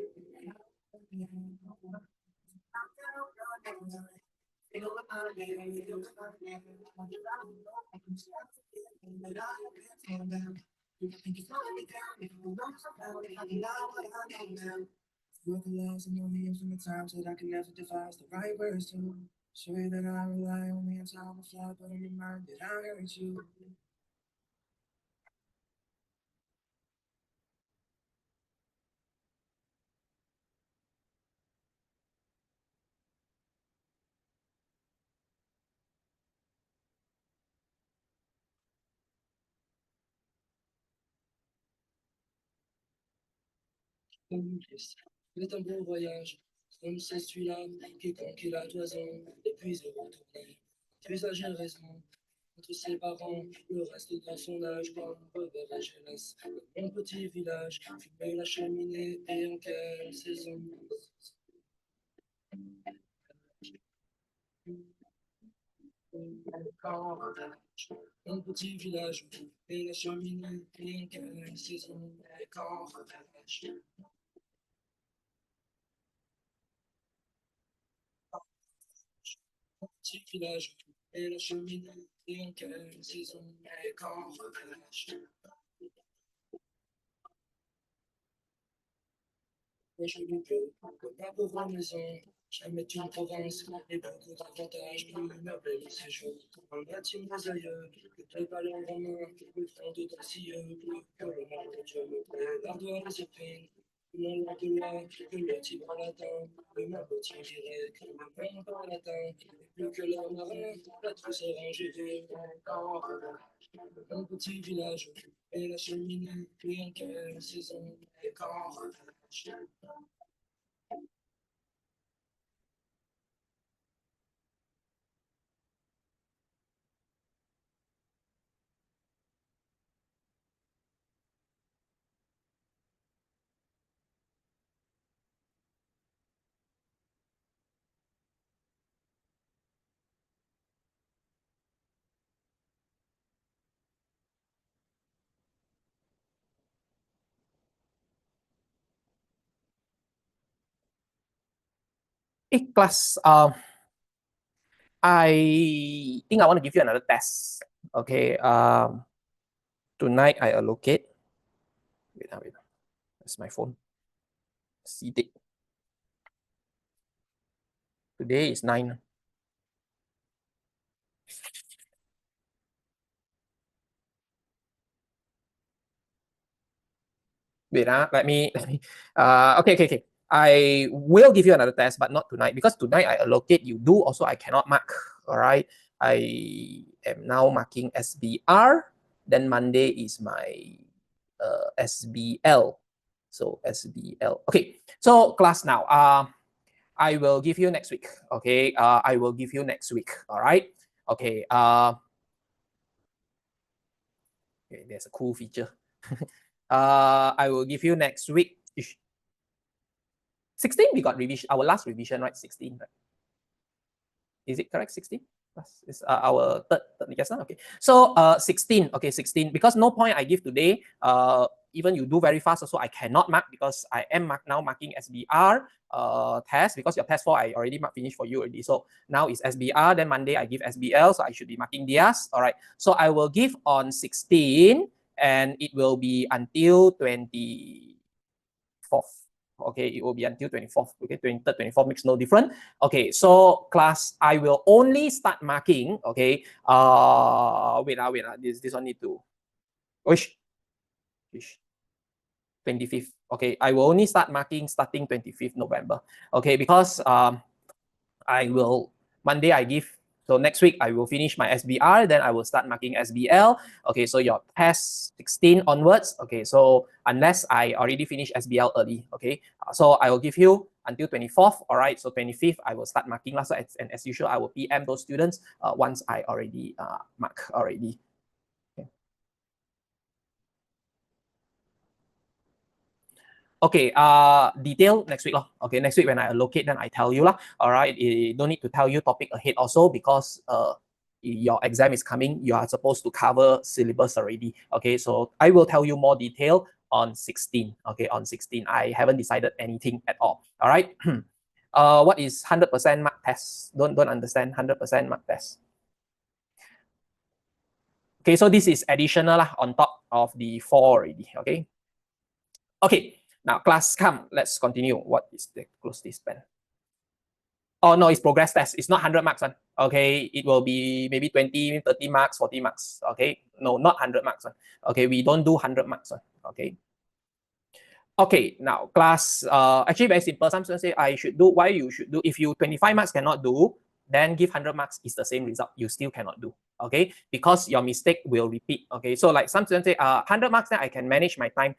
You know what I mean? You know what I mean? I can start to feel that I am down. You think it's slowing me down? If you know somehow, I can know what I know now. You're the loves and only infinite times that I can never devise the right words to show you that I rely only on time of fly, but I'm reminded I hurt you. Le temps bon voyage. Comme c'est celui-là qui est conquis la toison, et puis est retourné. Puis âgé raison, entre ses parents, le reste dans son âge, comme revers la jeunesse. Mon petit village, fumer la cheminée, et en quelle saison? Un petit village, et la cheminée, et en quelle saison? Quand revers-je? Petit village, et la cheminée, et en quelle saison? Quand revers-je? Mais je veux que ma pauvre maison, jamais une province, et beaucoup d'avantages, plus meublé le séjour. Un bâtiment des aïeux, que tes ballons romains, le front de ton silleux, plus que le monde de Dieu me plaît. L'ardoise des épines, le nom de loi, que le tigre latin, le même petit grec, le même par latin, et plus que l'homme marin, la trousse orangée, encore un petit village, et la cheminée, et en quelle saison, et quand revers-je? Hey, class, I think I want to give you another test. Okay. Tonight I allocate. Wait. That's my phone. See date. Today is 9. Wait, let me okay. I will give you another test, but not tonight, because tonight I allocate, you do also I cannot mark. All right. I am now marking SBR. Then Monday is my SBL. So SBL. Okay. So class now. I will give you next week. Okay. I will give you next week. All right. Okay. Okay, there's a cool feature. I will give you next week. 16, we got revision. Our last revision, right? 16, right? Is it correct? 16? It's our third just now. Okay. So 16. Okay, 16. Because no point I give today. Even you do very fast also, I cannot mark, because I am now marking SBR test, because your test 4 I already finished for you already. So now it's SBR, then Monday I give SBL, so I should be marking theirs. All right. So I will give on 16, and it will be until 24th. Okay, it will be until 24th. Okay, 23rd, 24th makes no difference. Okay, so class, I will only start marking. Okay, wait. This one need to, which 25th. Okay, I will only start marking starting 25th November. Okay, because I will, Monday I give, so next week I will finish my SBR, then I will start marking SBL. Okay, so your test 16 onwards. Okay, so unless I already finish SBL early. Okay, so I will give you until 24th. All right, so 25th I will start marking. So and as usual, I will PM those students once I already mark already. Okay, detail next week. Okay, next week when I allocate, then I tell you. All right, don't need to tell you topic ahead also, because your exam is coming, you are supposed to cover syllabus already. Okay, so I will tell you more detail on 16. Okay, on 16, I haven't decided anything at all. All right. What is 100% mark test? Don't understand 100% mark test. Okay, so this is additional on top of the 4 already. Okay. Okay. Now, class, come, let's continue. What is the close this pen? Oh, no, it's progress test. It's not 100 marks. Okay, it will be maybe 20, 30 marks, 40 marks. Okay, no, not 100 marks. Okay, we don't do 100 marks. Okay. Okay, now class, actually very simple. Some students say I should do, why you should do, if you 25 marks cannot do, then give 100 marks is the same result, you still cannot do. Okay, because your mistake will repeat. Okay, so like some students say 100 marks, then I can manage my time.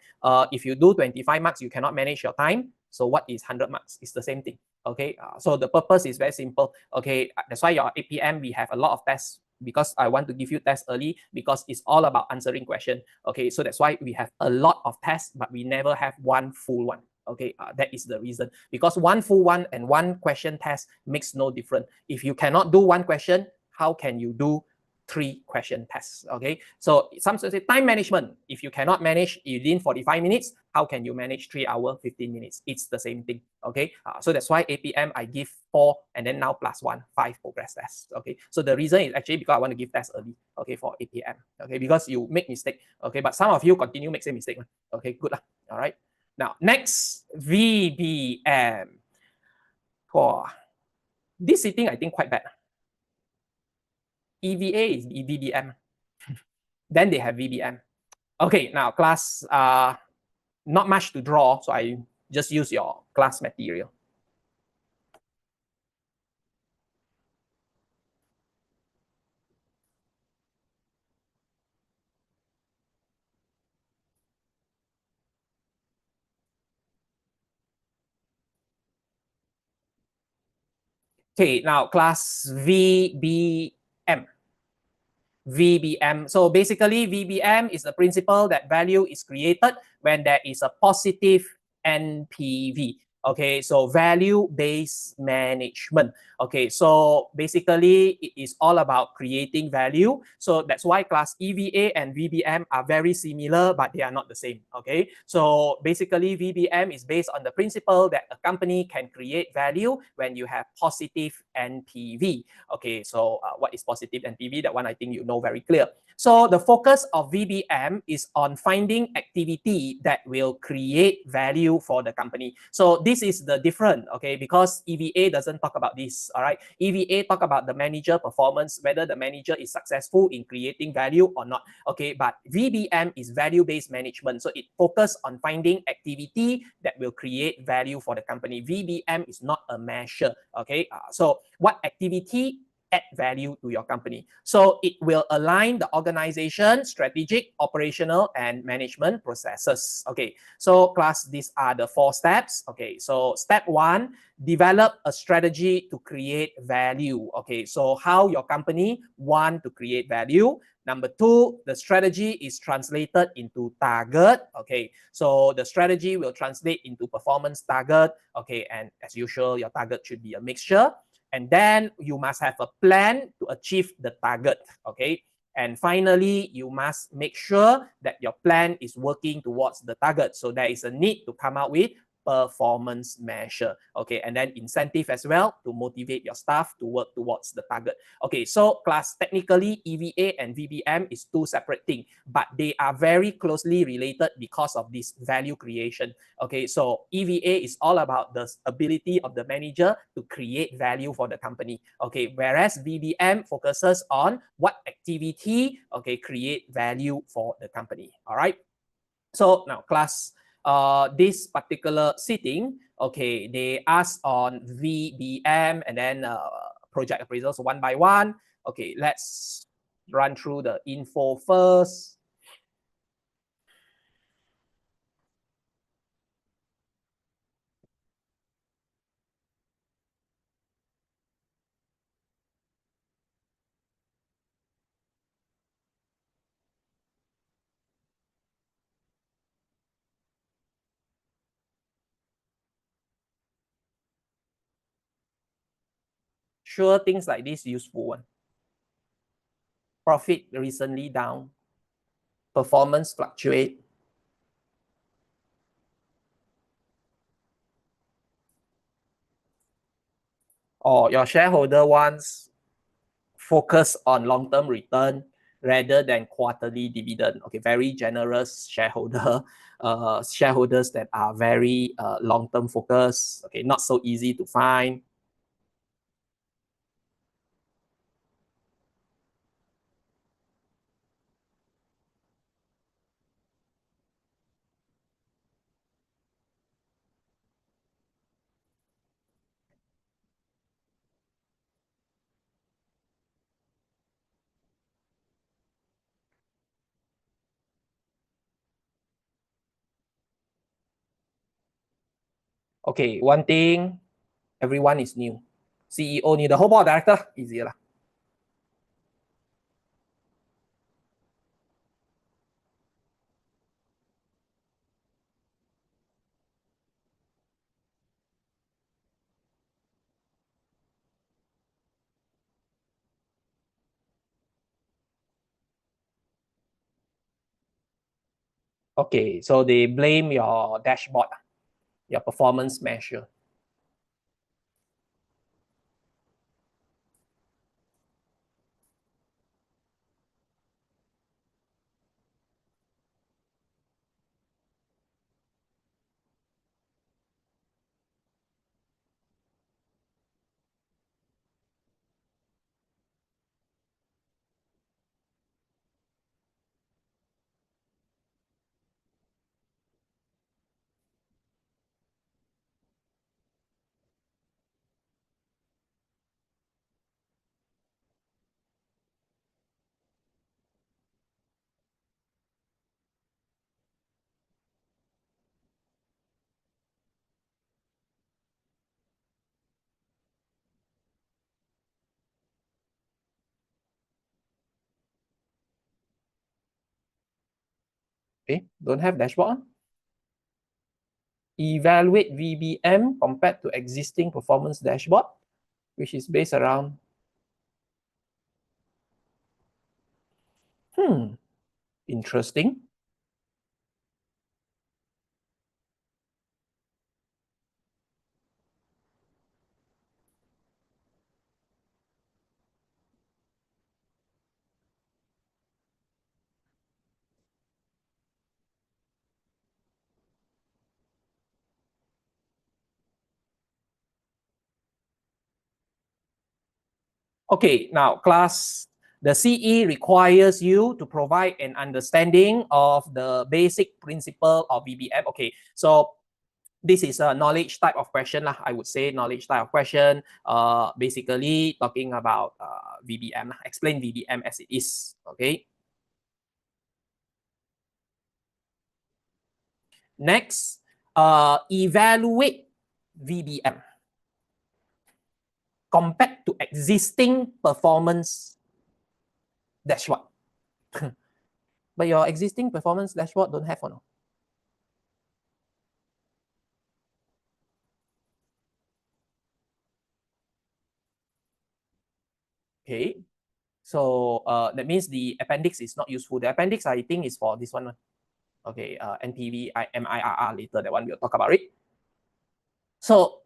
If you do 25 marks, you cannot manage your time. So what is 100 marks? It's the same thing. Okay, so the purpose is very simple. Okay, that's why your APM, we have a lot of tests because I want to give you tests early because it's all about answering question. Okay, so that's why we have a lot of tests, but we never have one full one. Okay, that is the reason, because one full one and one question test makes no difference. If you cannot do one question, how can you do 3 question tests? Okay, so some say time management. If you cannot manage within 45 minutes, how can you manage 3 hours 15 minutes? It's the same thing. Okay, so that's why APM I give 4 and then now plus 1, 5 progress tests. Okay, so the reason is actually because I want to give tests early. Okay, for APM. Okay, because you make mistake. Okay, but some of you continue make same mistake. Okay, good lah. All right. Now next, VBM. Oh, this sitting I think quite bad. EVA is VBM. Then they have VBM. Okay, now class, not much to draw, so I just use your class material. Okay, now class VBM. VBM. So basically, VBM is the principle that value is created when there is a positive NPV. Okay, so value-based management. Okay, so basically it is all about creating value. So that's why class EVA and VBM are very similar, but they are not the same. Okay, so basically VBM is based on the principle that a company can create value when you have positive NPV. Okay, so what is positive NPV? That one I think you know very clear. So the focus of VBM is on finding activity that will create value for the company. So this is the difference, okay, because EVA doesn't talk about this, all right? EVA talk about the manager performance, whether the manager is successful in creating value or not, okay? But VBM is value-based management, so it focuses on finding activity that will create value for the company. VBM is not a measure, okay? So what activity add value to your company? So it will align the organization, strategic, operational, and management processes. Okay, so class, these are the 4 steps. Okay, so step 1, develop a strategy to create value. Okay, so how your company want to create value. Number 2, the strategy is translated into target. Okay, so the strategy will translate into performance target. Okay, and as usual, your target should be a mixture. And then you must have a plan to achieve the target. Okay. And finally, you must make sure that your plan is working towards the target. So there is a need to come out with performance measure. Okay, and then incentive as well to motivate your staff to work towards the target. Okay, so class, technically EVA and VBM is 2 separate things, but they are very closely related because of this value creation. Okay, so EVA is all about the ability of the manager to create value for the company. Okay, whereas VBM focuses on what activity, okay, create value for the company. All right. So now class, this particular sitting, okay, they ask on VBM and then project appraisals one by one. Okay, let's run through the info first. Sure, things like this useful one. Profit recently down, performance fluctuate, or your shareholder wants focus on long-term return rather than quarterly dividend. Okay, very generous shareholder, shareholders that are very long-term focused. Okay, not so easy to find. Okay, one thing, everyone is new. CEO new, the whole board of director, easier lah. Okay, so they blame your dashboard, your performance measure. Okay, don't have dashboard. Evaluate VBM compared to existing performance dashboard, which is based around, interesting. Okay, now class, the CE requires you to provide an understanding of the basic principle of VBM. Okay, so this is a knowledge type of question lah. I would say knowledge type of question. Basically talking about VBM. Explain VBM as it is. Okay. Next, evaluate VBM compared to existing performance dashboard. But your existing performance dashboard don't have one. Okay. So that means the appendix is not useful. The appendix, I think, is for this one. Okay, NPV, MIRR later. That one we'll talk about it. So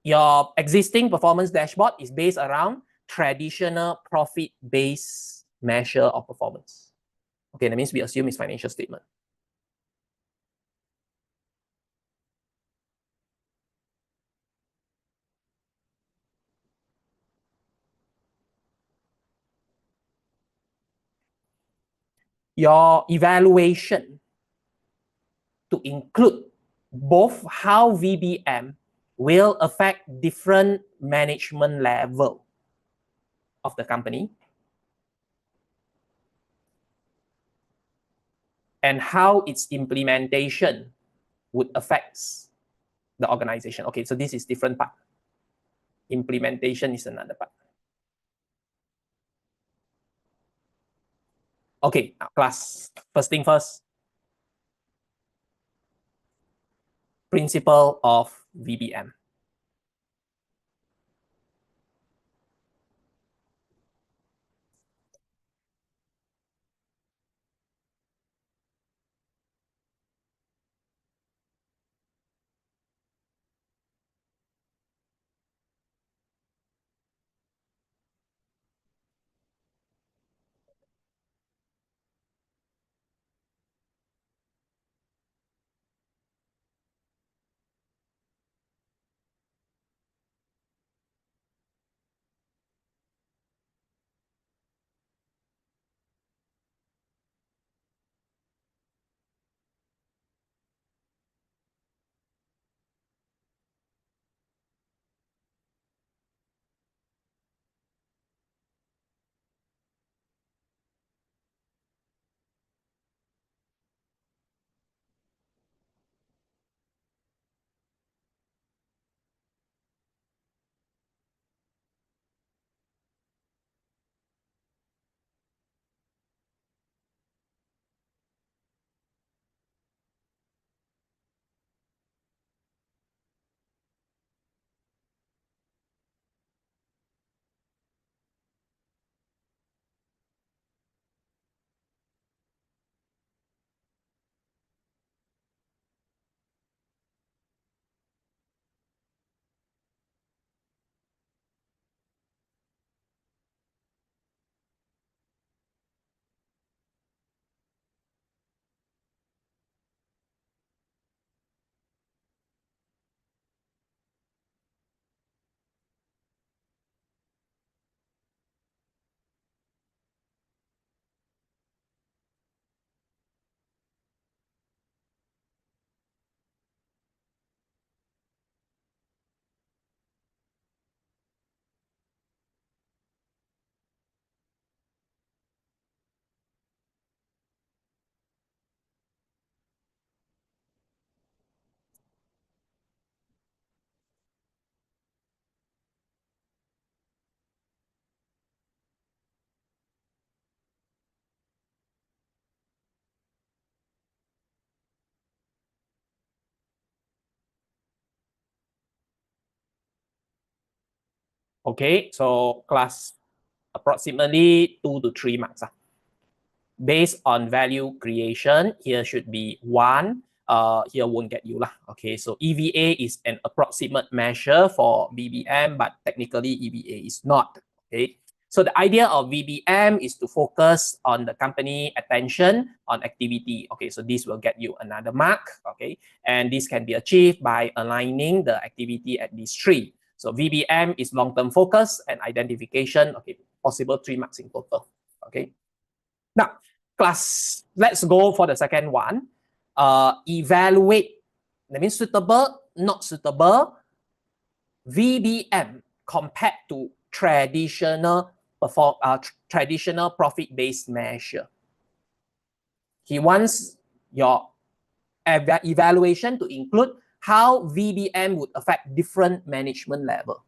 your existing performance dashboard is based around traditional profit-based measure of performance. Okay, that means we assume it's financial statement. Your evaluation to include both how VBM will affect different management level of the company and how its implementation would affect the organization. Okay, so this is different part. Implementation is another part. Okay, now class, first thing first, principle of VBM. Okay, so class approximately 2 to 3 marks. Based on value creation, here should be 1. Here won't get you lah. Okay, so EVA is an approximate measure for VBM, but technically EVA is not. Okay, so the idea of VBM is to focus on the company attention on activity. Okay, so this will get you another mark. Okay, and this can be achieved by aligning the activity at these 3. So VBM is long-term focus and identification. Okay, possible 3 marks in total. Okay. Now, class, let's go for the second one. Evaluate, that means suitable, not suitable, VBM compared to traditional profit-based measure. He wants your evaluation to include how VBM would affect different management level.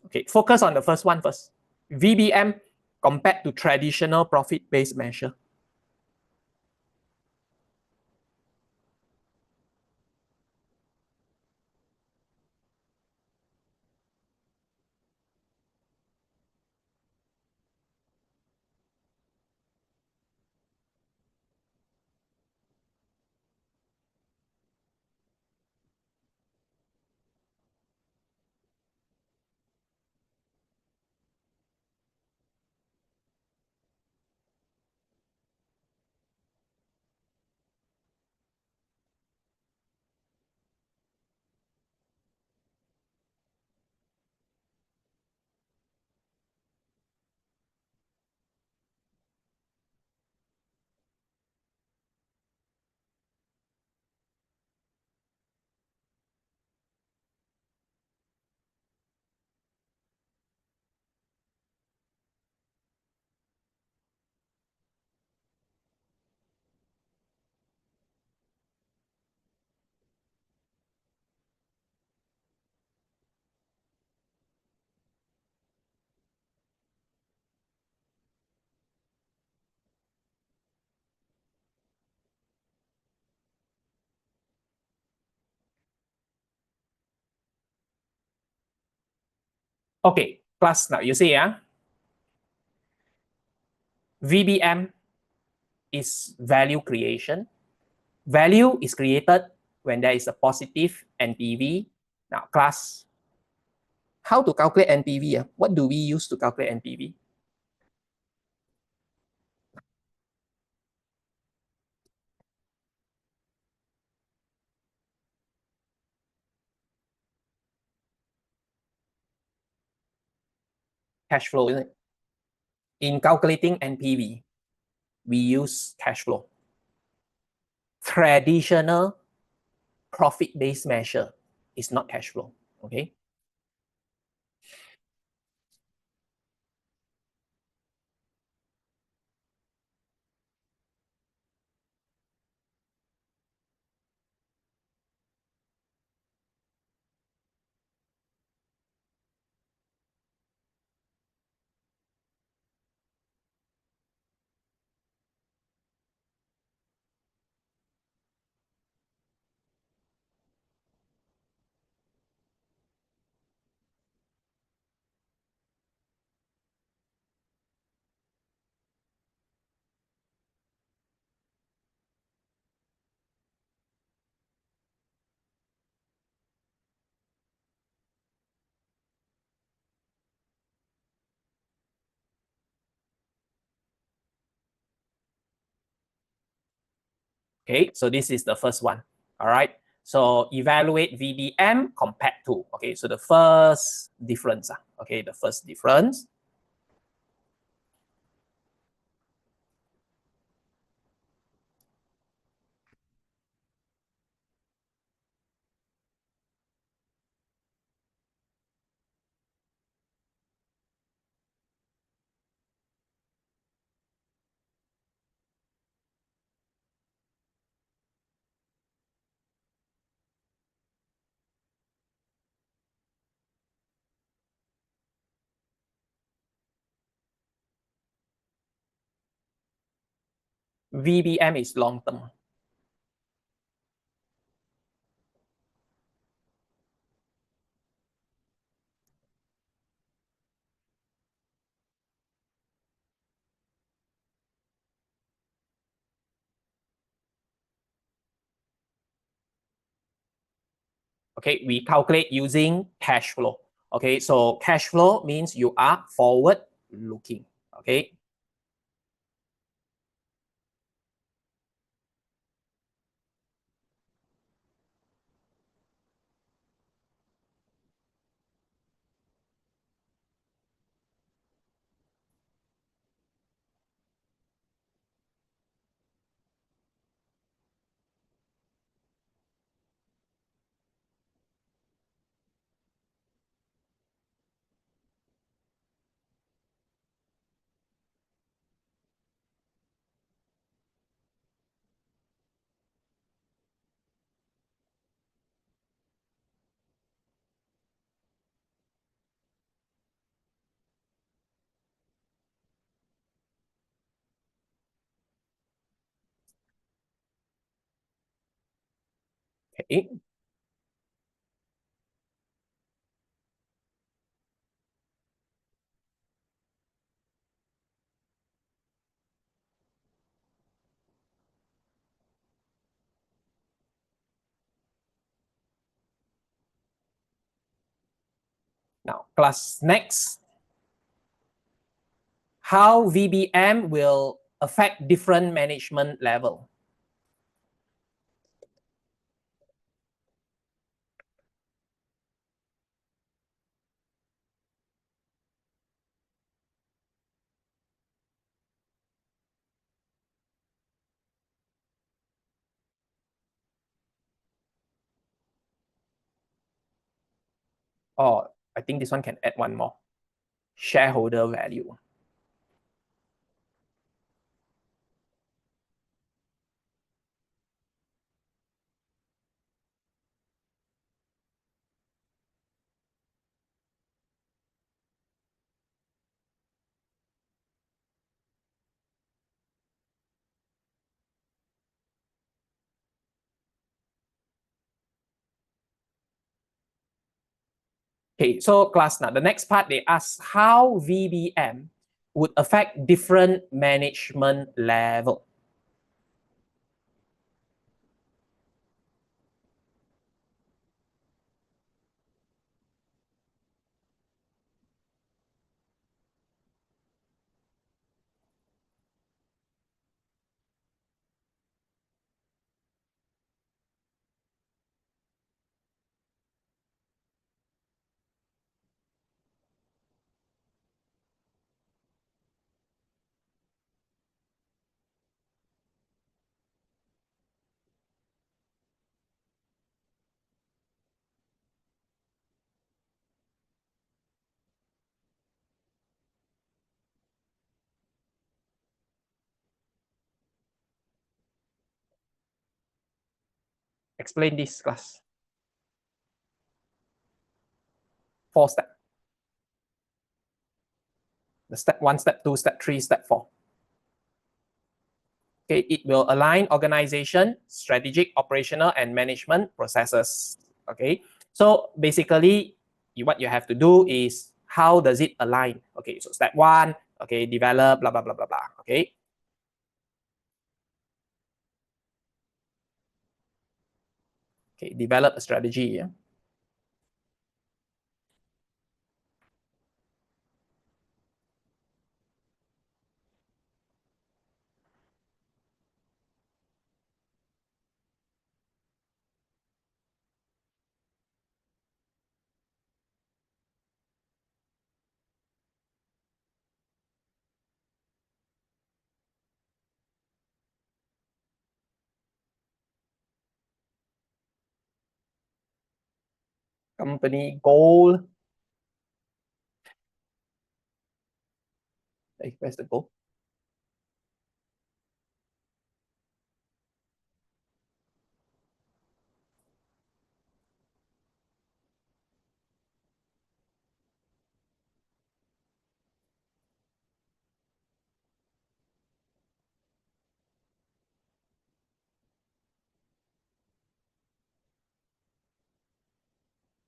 Okay, focus on the first one first. VBM compared to traditional profit-based measure. Okay, class, now you see, VBM is value creation. Value is created when there is a positive NPV. Now, class, how to calculate NPV? What do we use to calculate NPV? Cash flow, isn't it? In calculating NPV, we use cash flow. Traditional profit-based measure is not cash flow. Okay. Okay, so this is the first one. All right. So evaluate VBM compared to. Okay, so the first difference. Okay, the first difference. VBM is long term. Okay, we calculate using cash flow. Okay, so cash flow means you are forward looking. Okay. Okay. Now, class next, how VBM will affect different management level. Oh, I think this one can add one more. Shareholder value. Okay, so class now, the next part they ask how VBM would affect different management level. Explain this class. 4 steps. The step 1, step 2, step 3, step 4. Okay, it will align organization, strategic, operational, and management processes. Okay, so basically, what you have to do is how does it align? Okay, so step 1, okay, develop, blah, blah, blah, blah, blah. Okay. Okay, develop a strategy. Yeah. Company goal. Hey, where's the goal?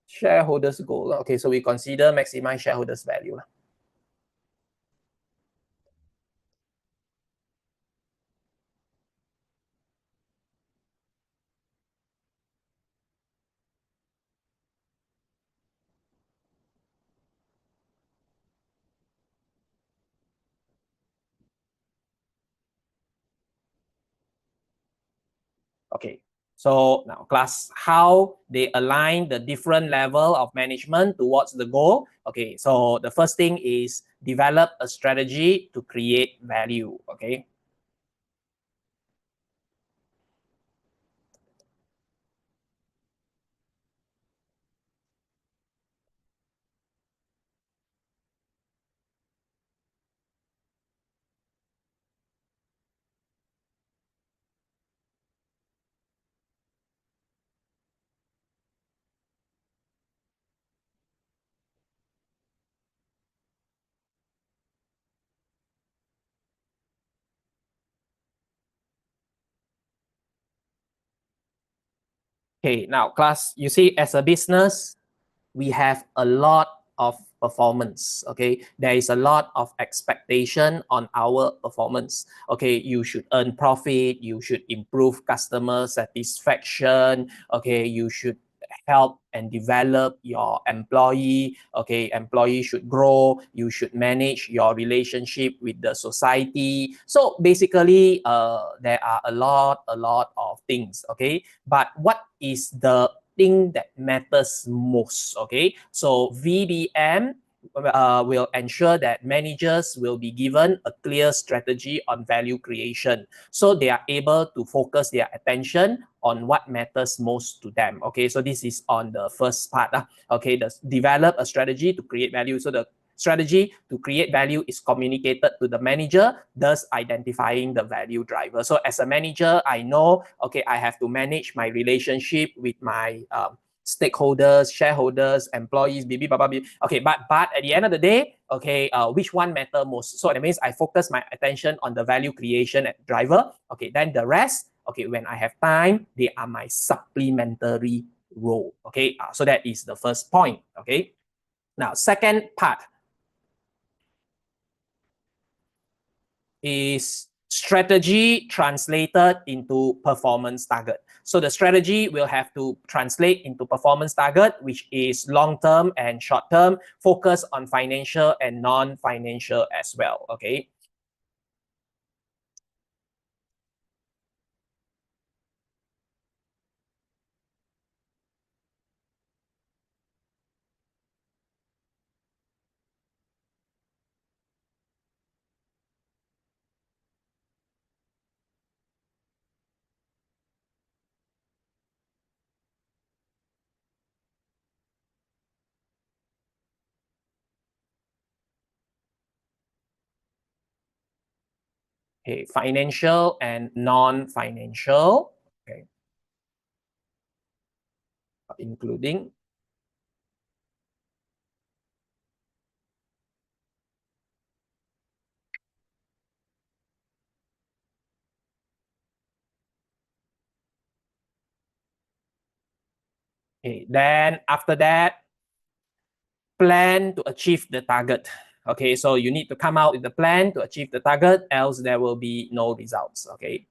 Shareholders goal. Okay, so we consider maximize shareholders value. Okay. So now class, how they align the different level of management towards the goal. Okay, so the first thing is develop a strategy to create value. Okay. Okay, now class, you see, as a business, we have a lot of performance. Okay, there is a lot of expectation on our performance. Okay, you should earn profit, you should improve customer satisfaction. Okay, you should help and develop your employee. Okay, employee should grow, you should manage your relationship with the society. So basically there are a lot of things. Okay, but what is the thing that matters most? Okay, so VBM will ensure that managers will be given a clear strategy on value creation, so they are able to focus their attention on what matters most to them. Okay, so this is on the first part. Okay, develop a strategy to create value. So the strategy to create value is communicated to the manager, thus identifying the value driver. So as a manager, I know, okay, I have to manage my relationship with my stakeholders, shareholders, employees, okay, but at the end of the day, okay, which one matter most? So that means I focus my attention on the value creation driver. Okay, then the rest, okay, when I have time, they are my supplementary role. Okay, so that is the first point. Okay, now second part is strategy translated into performance target. So the strategy will have to translate into performance target, which is long-term and short-term, focus on financial and non-financial as well. Okay. Okay, financial and non-financial. Okay, including. Okay, then after that, plan to achieve the target. Okay, so you need to come out with the plan to achieve the target, else there will be no results. Okay.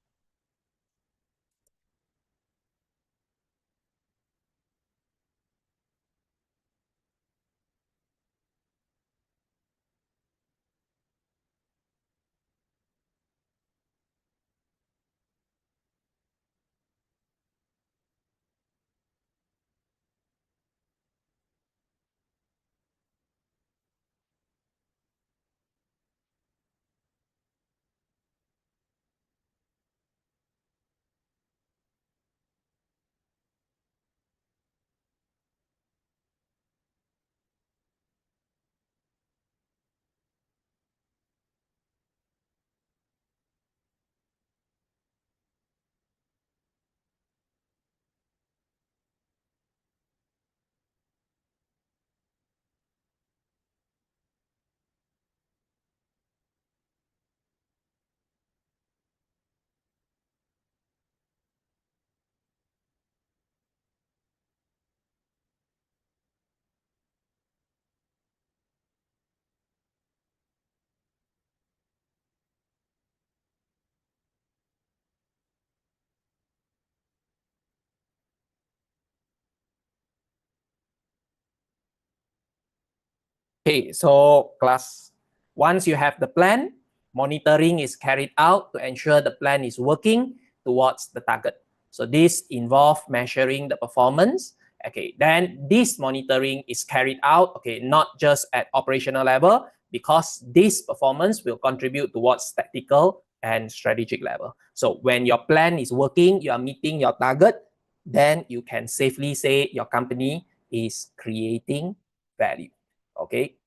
Okay, so class, once you have the plan, monitoring is carried out to ensure the plan is working towards the target. So this involves measuring the performance. Okay, then this monitoring is carried out, okay, not just at operational level, because this performance will contribute towards tactical and strategic level. So when your plan is working, you are meeting your target, then you can safely say your company is creating value. Okay.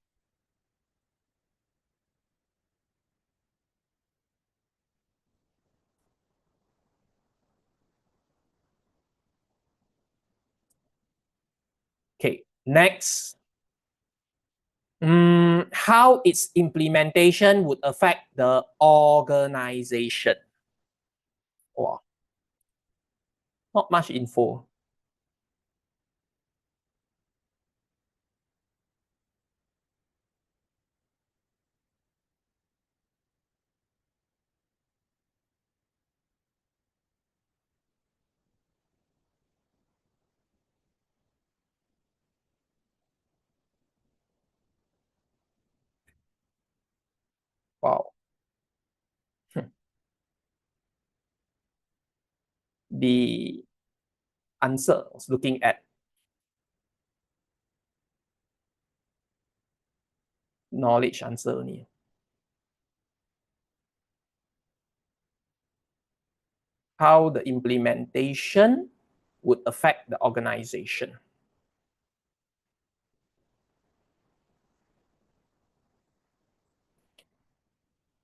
Okay, next, how its implementation would affect the organization. Wow, not much info. Wow. The answer was looking at knowledge answer only. How the implementation would affect the organization.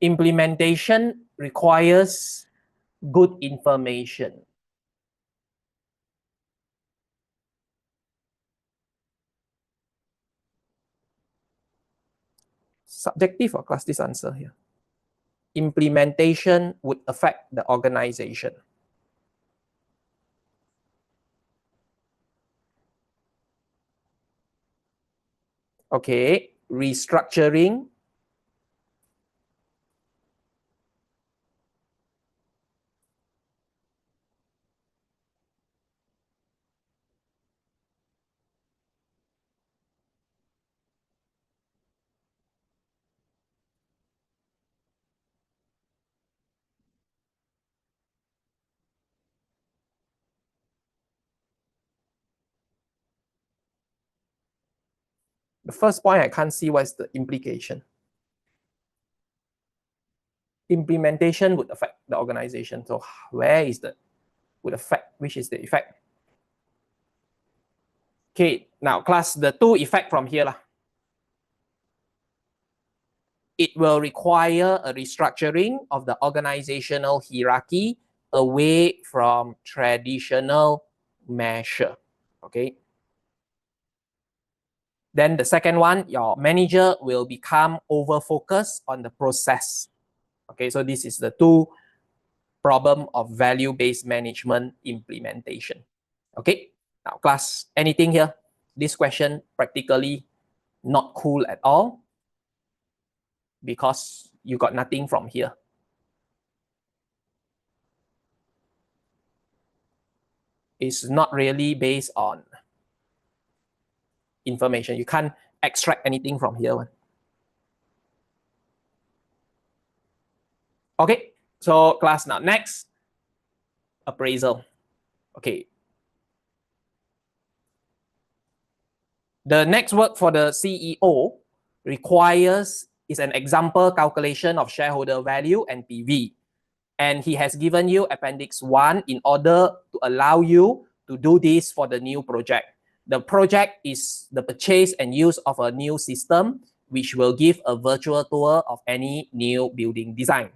Implementation requires good information. Subjective or class this answer here? Implementation would affect the organization. Okay, restructuring. The first point I can't see what is the implication. Implementation would affect the organization. So where is the would affect, which is the effect? Okay, now class, the two effect from here lah. It will require a restructuring of the organizational hierarchy away from traditional measure. Okay. Then the second one, your manager will become over-focused on the process. Okay, so this is the two problem of value-based management implementation. Okay, now class, anything here? This question practically not cool at all because you got nothing from here. It's not really based on information. You can't extract anything from here. Okay, so class now, next, appraisal. Okay. The next work for the CEO requires is an example calculation of shareholder value and PV. And he has given you Appendix 1 in order to allow you to do this for the new project. The project is the purchase and use of a new system, which will give a virtual tour of any new building design.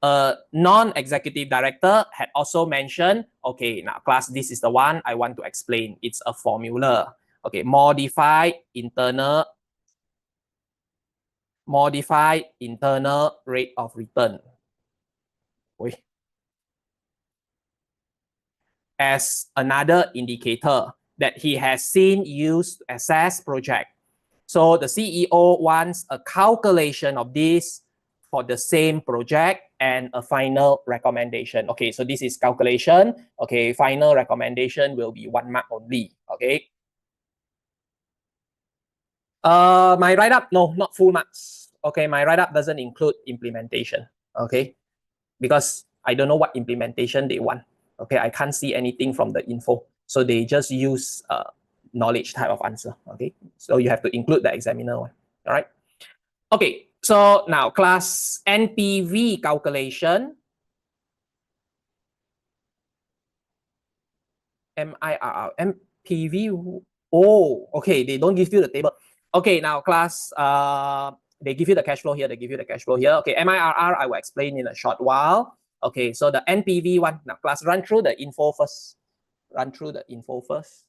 A non-executive director had also mentioned, okay, now class, this is the one I want to explain. It's a formula. Okay, modify internal rate of return. As another indicator that he has seen used to assess project. So the CEO wants a calculation of this for the same project and a final recommendation. Okay, so this is calculation. Okay, final recommendation will be 1 mark only. Okay. My write-up, no, not full marks. Okay, my write-up doesn't include implementation. Okay, because I don't know what implementation they want. Okay, I can't see anything from the info. So they just use knowledge type of answer. Okay, so you have to include the examiner one. All right. Okay, so now class NPV calculation. MIRR, MPV. Oh, okay, they don't give you the table. Okay, now class, they give you the cash flow here. They give you the cash flow here. Okay, MIRR, I will explain in a short while. Okay, so the NPV one. Now class, run through the info first. Run through the info first.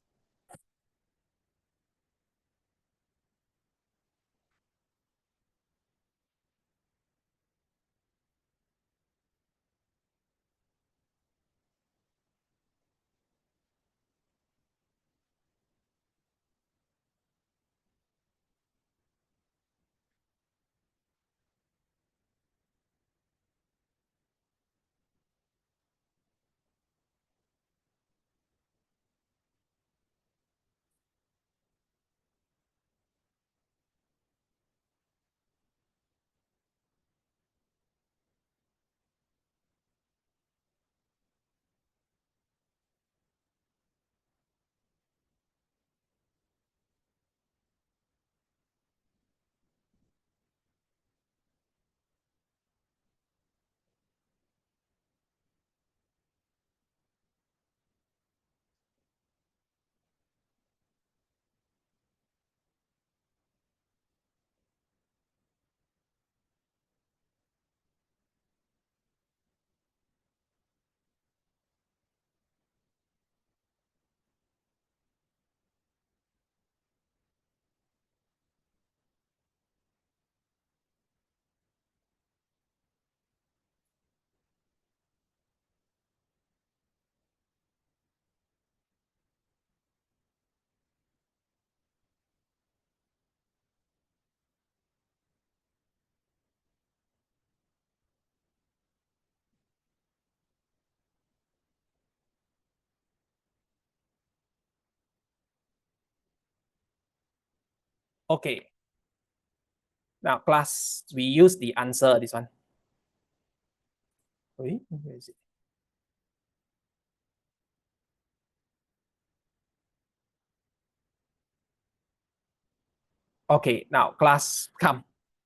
Okay. Now class, we use the answer, this one. Wait, where is it? Okay, now class, come.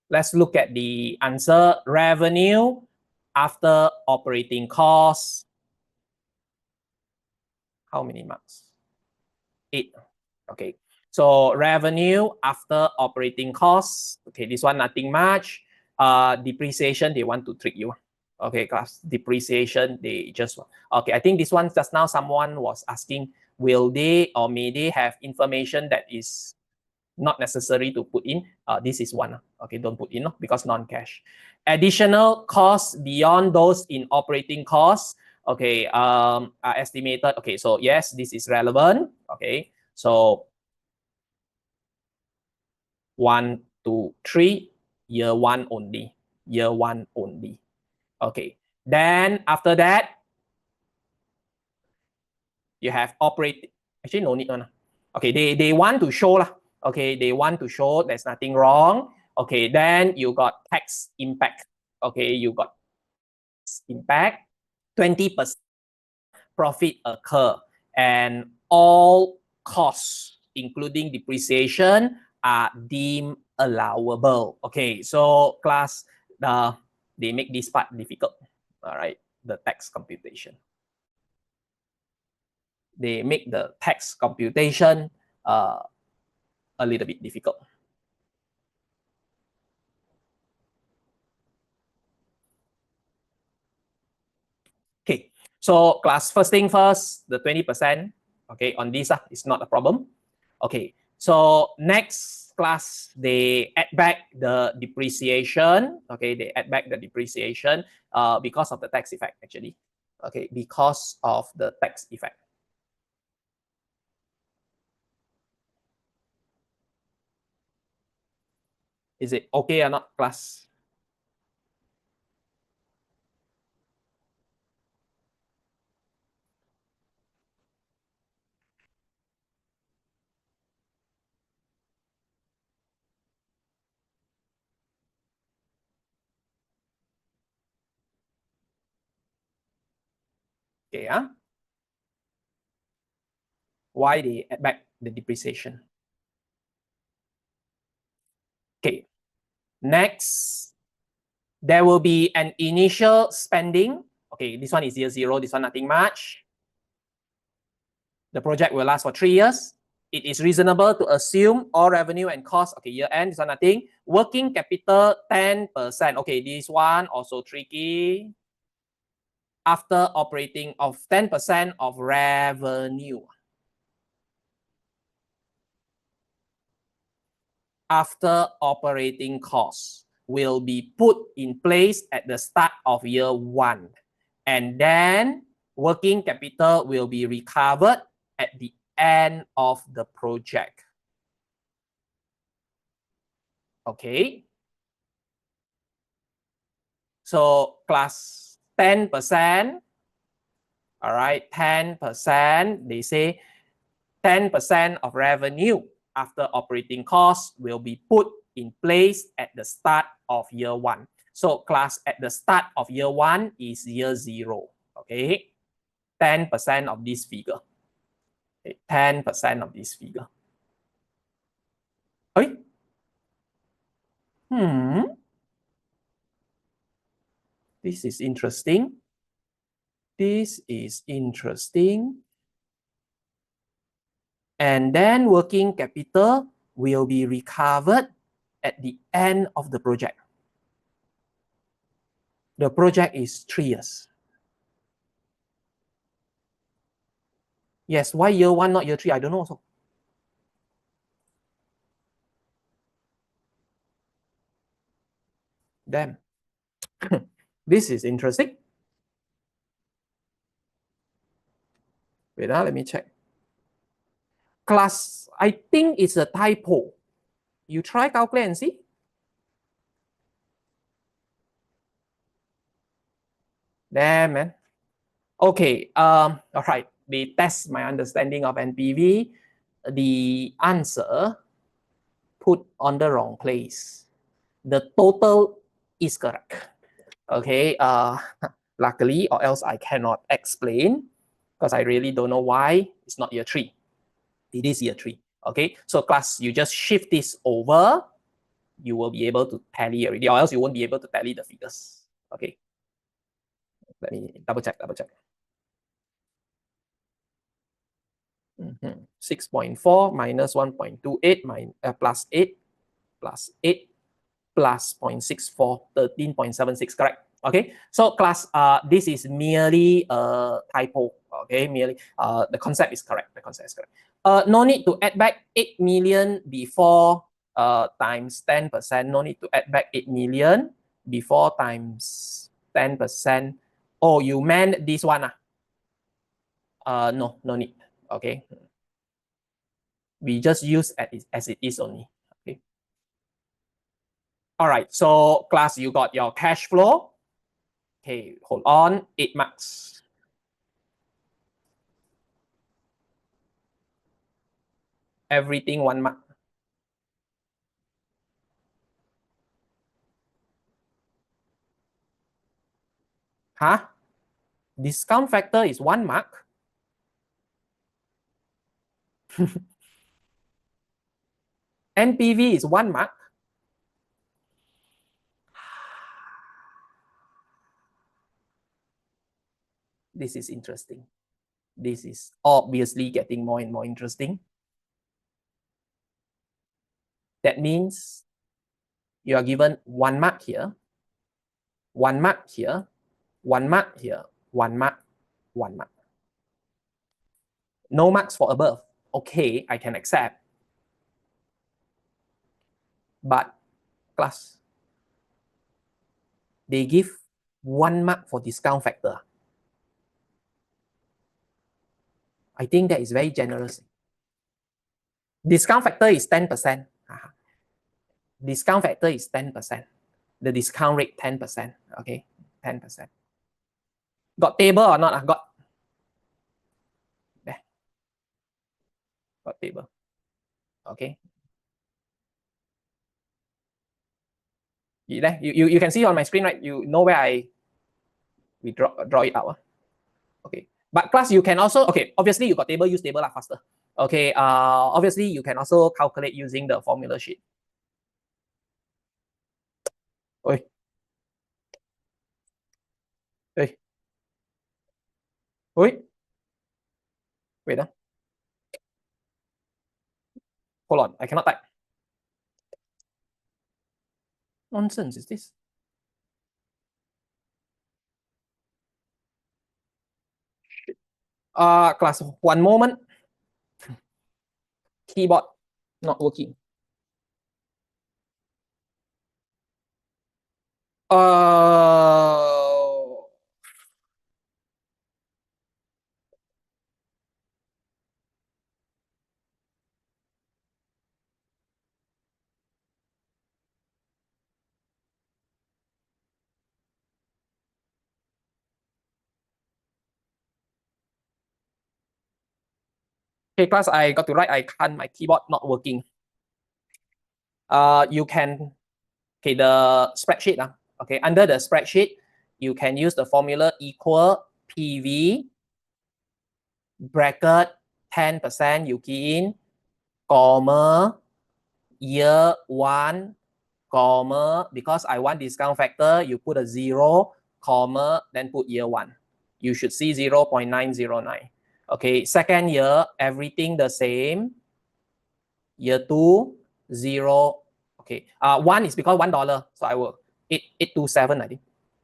Let's look at the answer. Revenue after operating costs. How many marks? 8. Okay, so revenue after operating costs. Okay, this one nothing much. Depreciation, they want to trick you. Okay, class, depreciation, they just, okay, I think this one just now someone was asking, will they or may they have information that is not necessary to put in? This is one. Okay, don't put in because non-cash. Additional costs beyond those in operating costs, okay, are estimated. Okay, so yes, this is relevant. Okay, so 1, 2, 3, year one only. Year one only. Okay, then after that, you have operate. Actually, no need one. Okay, they want to show lah. Okay, they want to show there's nothing wrong. Okay, then you got tax impact. Okay, you got impact. 20% profit occur, and all costs, including depreciation, are deemed allowable. Okay, so class, they make this part difficult. All right, the tax computation. They make the tax computation a little bit difficult. Okay, so class, first thing first, the 20%, okay, on this is not a problem. Okay, so next class, they add back the depreciation. Okay, they add back the depreciation because of the tax effect, actually. Okay, because of the tax effect. Is it okay or not, class? Okay, Why they add back the depreciation? Okay. Next, there will be an initial spending. Okay, this one is year 0. This one nothing much. The project will last for 3 years. It is reasonable to assume all revenue and costs. Okay, year end, this one nothing. Working capital 10%. Okay, this one also tricky. After operating of 10% of revenue. After operating costs will be put in place at the start of year 1. And then working capital will be recovered at the end of the project. Okay. So class 10%. All right, 10%. They say 10% of revenue after operating costs will be put in place at the start of year 1. So class at the start of year 1 is year 0. Okay. 10% of this figure. Okay. 10% of this figure. Okay. This is interesting. This is interesting. And then working capital will be recovered at the end of the project. The project is 3 years. Yes, why year 1, not year 3? I don't know also. Damn. This is interesting. Wait, let me check. Class, I think it's a typo. You try calculate and see. Damn, man. Okay, all right. They test my understanding of NPV. The answer put on the wrong place. The total is correct. Okay, luckily, or else I cannot explain because I really don't know why it's not year 3. It is year 3. Okay, so class, you just shift this over, you will be able to tally already, or else you won't be able to tally the figures. Okay, let me double check. 6.4 minus 1.28 plus 8 plus 8 plus 0.64, 13.76, correct? Okay, so class, this is merely a typo. Okay, merely the concept is correct. No need to add back 8 million before times 10%. No need to add back 8 million before times 10%. Oh, you meant this one? No need. Okay. We just use as it is only. Okay. All right. So class, you got your cash flow. Okay, hold on. 8 marks. Everything 1 mark. Huh? Discount factor is 1 mark. NPV is 1 mark. This is interesting. This is obviously getting more and more interesting. That means you are given 1 mark here, 1 mark here, 1 mark here, 1 mark, 1 mark. No marks for above. Okay, I can accept. But class, they give 1 mark for discount factor. I think that is very generous. Discount factor is 10%. Discount factor is 10%. The discount rate 10%. Okay, 10%. Got table or not? Got. There. Got table. Okay. You can see on my screen, right? You know where we draw it out. Okay. But class, you can also, okay, obviously you got table, use table faster. Okay, obviously you can also calculate using the formula sheet. Oi. Oi. Oi. Wait. Hold on, I cannot type. Nonsense is this? Class, one moment. Keyboard not working. Okay, class, I got to write. I can't. My keyboard not working. You can. Okay, the spreadsheet. Okay, under the spreadsheet, you can use the formula equal PV bracket 10% you key in, comma, year one, comma, because I want discount factor, you put a 0, comma, then put year one. You should see 0.909. Okay, second year, everything the same. Year two, 0. Okay, one is because $1, so I will 827, I think.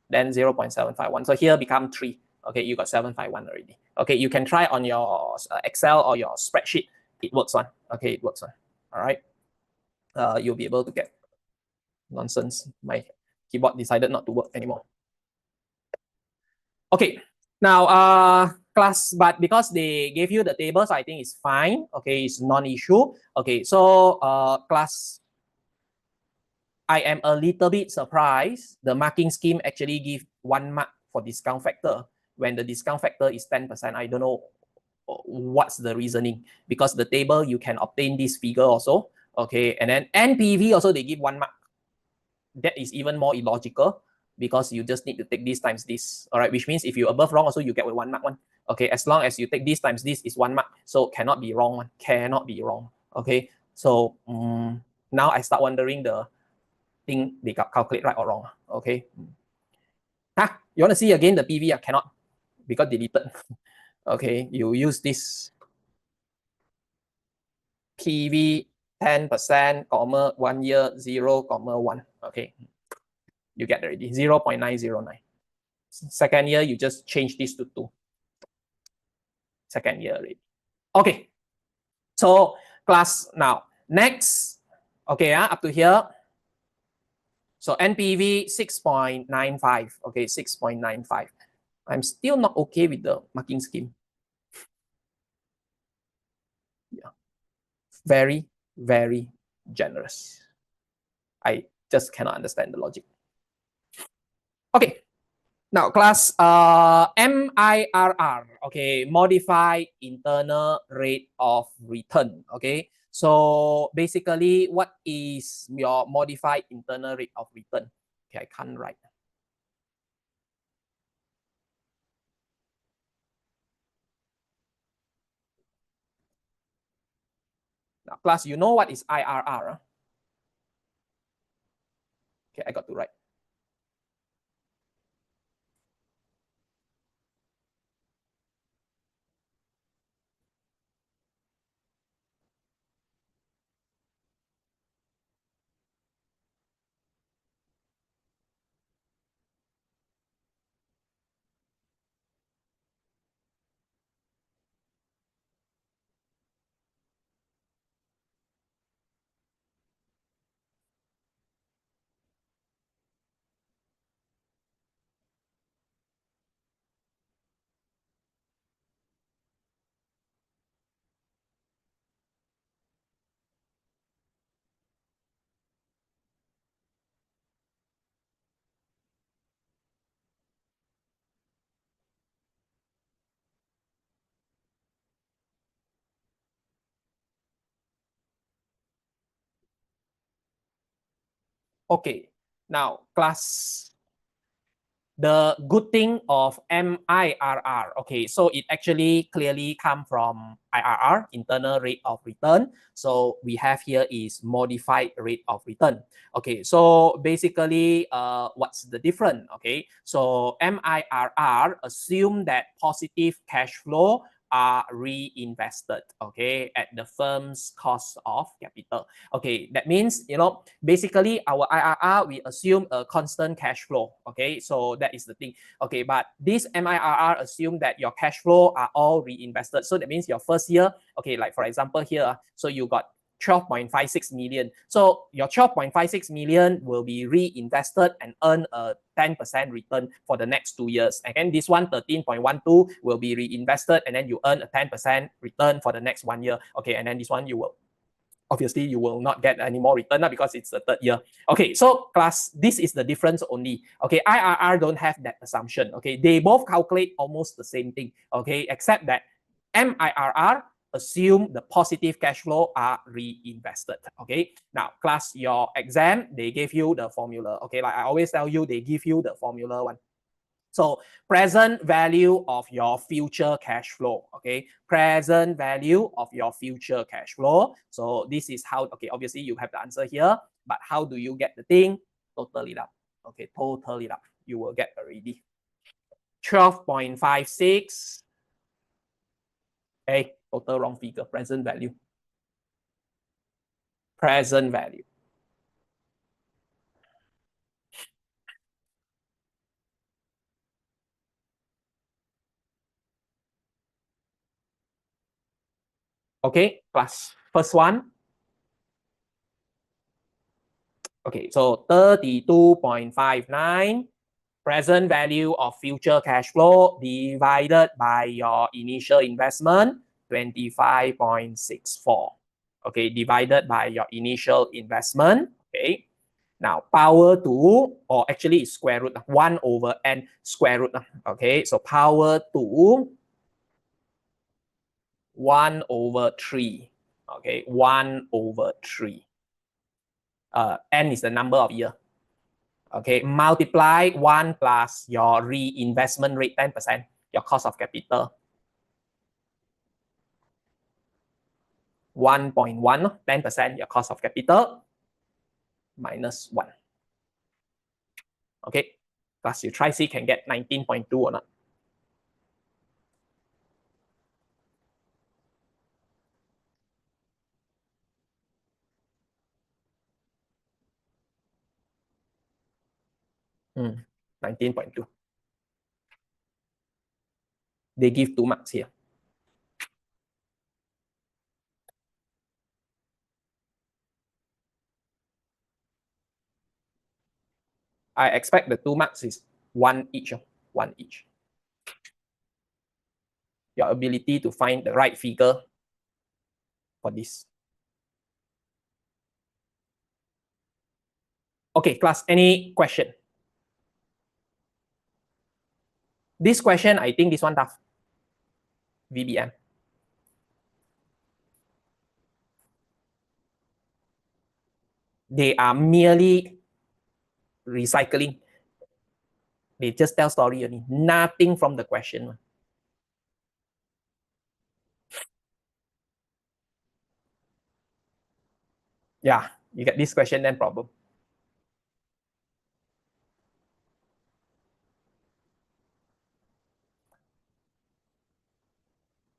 Then 0.751. So here become 3. Okay, you got 751 already. Okay, you can try on your Excel or your spreadsheet. It works on. Okay, it works on. All right. You'll be able to get. Nonsense. My keyboard decided not to work anymore. Okay. Now, class, but because they gave you the tables, I think it's fine. Okay, it's non-issue. Okay, so class, I am a little bit surprised. The marking scheme actually give 1 mark for discount factor when the discount factor is 10%. I don't know what's the reasoning, because the table you can obtain this figure also. Okay, and then NPV also they give 1 mark. That is even more illogical, because you just need to take this times this. All right, which means if you above wrong also you get with 1 mark one. Okay, as long as you take this times this is 1 mark, so cannot be wrong one. Cannot be wrong. Okay, so now I start wondering the thing they calculate right or wrong. Okay. You want to see again the PV? Cannot, because deleted. Okay, you use this PV 10%, comma 1 year 0, comma 1. Okay, you get already 0.909. Second year, you just change this to 2. Second year already. Okay, so class now. Next, okay, up to here. So NPV 6.95. Okay, 6.95. I'm still not okay with the marking scheme. Yeah, very, very generous. I just cannot understand the logic. Okay, now class MIRR, okay, modified internal rate of return. Okay, so basically what is your modified internal rate of return? Okay, I can't write. Now class, you know what is IRR? Okay, I got to write. Okay, now class, the good thing of MIRR, okay, so it actually clearly come from IRR, internal rate of return. So we have here is modified rate of return. Okay, so basically, what's the difference? Okay, so MIRR assume that positive cash flow are reinvested, okay, at the firm's cost of capital. Okay, that means, basically our IRR, we assume a constant cash flow, okay, so that is the thing. Okay, but this MIRR assume that your cash flow are all reinvested. So that means your first year, okay, like for example here, so you got 12.56 million. So your 12.56 million will be reinvested and earn a 10% return for the next 2 years. Again, this one 13.12 will be reinvested and then you earn a 10% return for the next 1 year. Okay, and then this one you will obviously you will not get any more return because it's the 3rd year. Okay, so class, this is the difference only. Okay, IRR don't have that assumption. Okay, they both calculate almost the same thing. Okay, except that MIRR assume the positive cash flow are reinvested. Okay, now class, your exam, they gave you the formula. Okay, like I always tell you, they give you the formula one. So present value of your future cash flow, okay? Present value of your future cash flow. So this is how, okay, obviously you have the answer here, but how do you get the thing? Total it up, okay? Total it up, you will get already. 12.56, okay? Total wrong figure, present value. Present value. Okay, plus first one. Okay, so 32.59 present value of future cash flow divided by your initial investment, 25.64. Okay, divided by your initial investment. Okay, now power to, or actually it's square root, 1 over n square root. Okay, so power to 1 over 3. Okay, 1 over 3. N is the number of year. Okay, multiply 1 plus your reinvestment rate 10%, your cost of capital. 1.1, 10%, your cost of capital, minus 1. Okay, plus you try see can get 19.2 or not. Hmm, 19.2. They give 2 marks here. I expect the 2 marks is 1 each. 1 each. Your ability to find the right figure for this. Okay, class, any question? This question, I think this one tough. VBM. They are merely recycling. They just tell story only. Nothing from the question. Yeah, you get this question, then problem.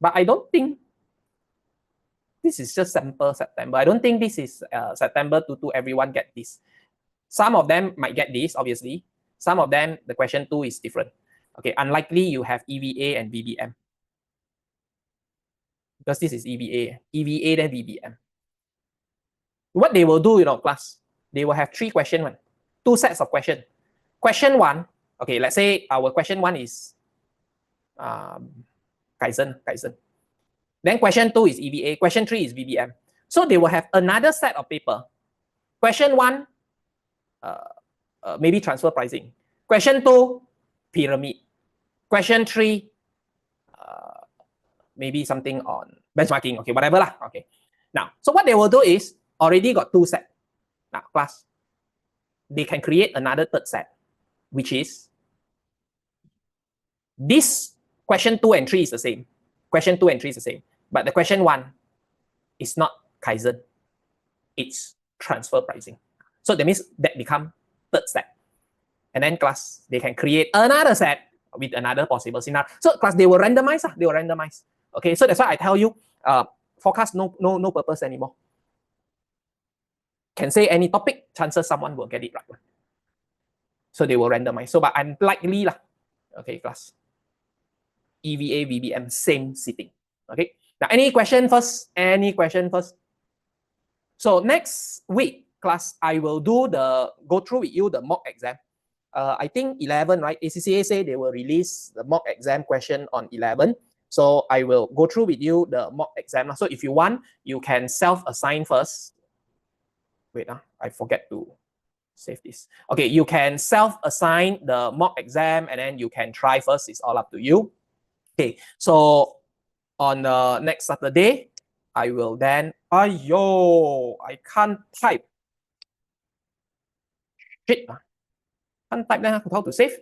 But I don't think this is just sample September. I don't think this is September to everyone get this. Some of them might get this, obviously. Some of them, the question 2 is different. Okay, unlikely you have EVA and VBM. Because this is EVA. EVA then VBM. What they will do, class, they will have 3 questions, 2 sets of questions. Question 1, okay, let's say our question 1 is Kaizen. Then question 2 is EVA. Question 3 is VBM. So they will have another set of paper. Question 1, maybe transfer pricing. Question 2, pyramid. Question 3, maybe something on benchmarking. Okay, whatever lah. Okay. Now, so what they will do is already got 2 sets. Now, class, they can create another 3rd set, which is This question 2 and 3 is the same. Question 2 and 3 is the same. But the question 1 is not Kaizen. It's transfer pricing. So that means that become third step. And then class, they can create another set with another possible scenario. So class, they will randomize. They will randomize. Okay, so that's why I tell you, forecast no purpose anymore. Can say any topic, chances someone will get it right. So they will randomize. So, but I'm likely lah. Okay, class. EVA, VBM, same sitting. Okay. Now, any question first? Any question first? So next week, class, I will go through with you the mock exam. I think 11, right? ACCA say they will release the mock exam question on 11. So I will go through with you the mock exam. So if you want, you can self-assign first. Wait, I forget to save this. Okay, you can self-assign the mock exam and then you can try first. It's all up to you. Okay, so on next Saturday, I will then, I can't type. Shit, can't type then how to save.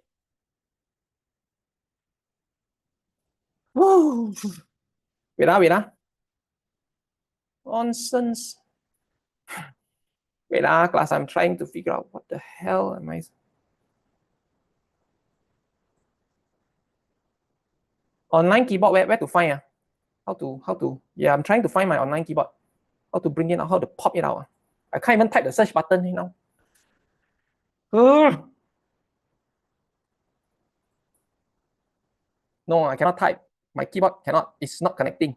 Whoa. Wait. Nonsense. Wait, class, I'm trying to figure out what the hell am I. Online keyboard, where to find? How to, yeah, I'm trying to find my online keyboard. How to bring it out, how to pop it out. I can't even type the search button, you know. No, I cannot type. My keyboard cannot, it's not connecting.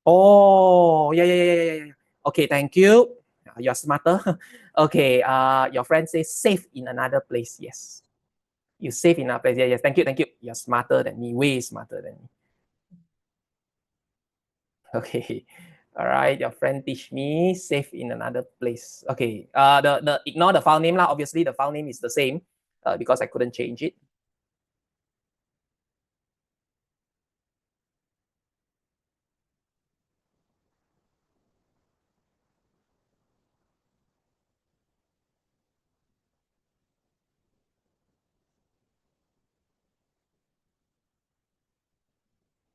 Oh, yeah. Okay, thank you. You're smarter. Okay, your friend says safe in another place. Yes. You save in another place. Yes, thank you. You're smarter than me, way smarter than me. Okay. All right, your friend teach me save in another place. Okay. The ignore the file name lah. Obviously, the file name is the same because I couldn't change it.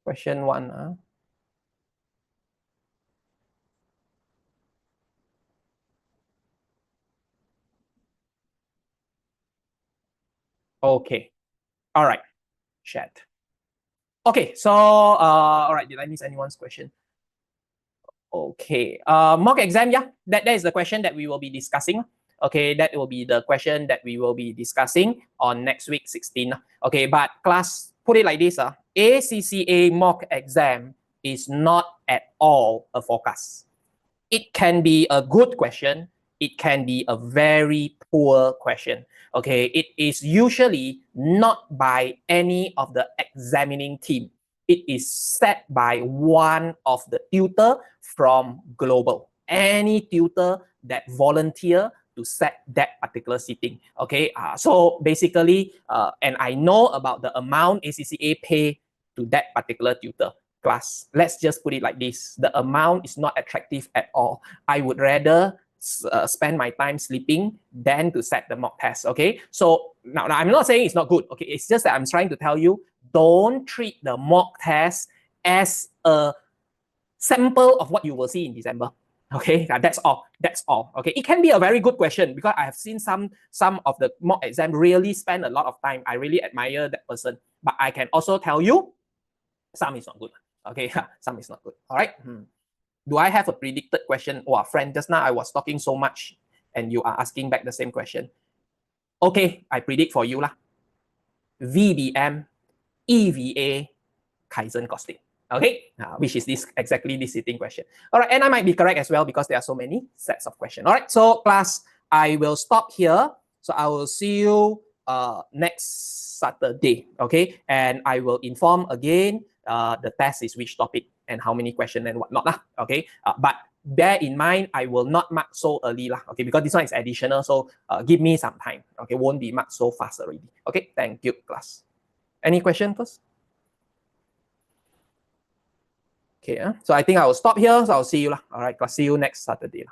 Question 1. Okay. All right. Chat. Okay. So, all right. Did I miss anyone's question? Okay. Mock exam, yeah. That is the question that we will be discussing. Okay, that will be the question that we will be discussing on next week, 16. Okay, but class, put it like this. ACCA mock exam is not at all a forecast. It can be a good question. It can be a very poor question. Okay, it is usually not by any of the examining team. It is set by one of the tutor from global. Any tutor that volunteer to set that particular sitting. Okay, so basically, and I know about the amount ACCA pay to that particular tutor. Class. Let's just put it like this. The amount is not attractive at all. I would rather spend my time sleeping than to set the mock test. Okay. So now I'm not saying it's not good. Okay. It's just that I'm trying to tell you, don't treat the mock test as a sample of what you will see in December. Okay, that's all. Okay, it can be a very good question because I have seen some of the mock exam really spend a lot of time. I really admire that person. But I can also tell you, some is not good. Okay, some is not good. All right. Do I have a predicted question? Oh, friend, just now I was talking so much and you are asking back the same question. Okay, I predict for you lah. VBM, EVA, Kaizen costing. Okay, which is exactly this sitting question. All right, and I might be correct as well because there are so many sets of questions. All right, so class, I will stop here. So I will see you next Saturday. Okay, and I will inform again the test is which topic and how many questions and whatnot lah. Okay, but bear in mind I will not mark so early lah. Okay, because this one is additional, so give me some time. Okay, won't be marked so fast already. Okay, thank you, class. Any question first? Okay, so I think I will stop here. So I'll see you lah. All right, I'll see you next Saturday.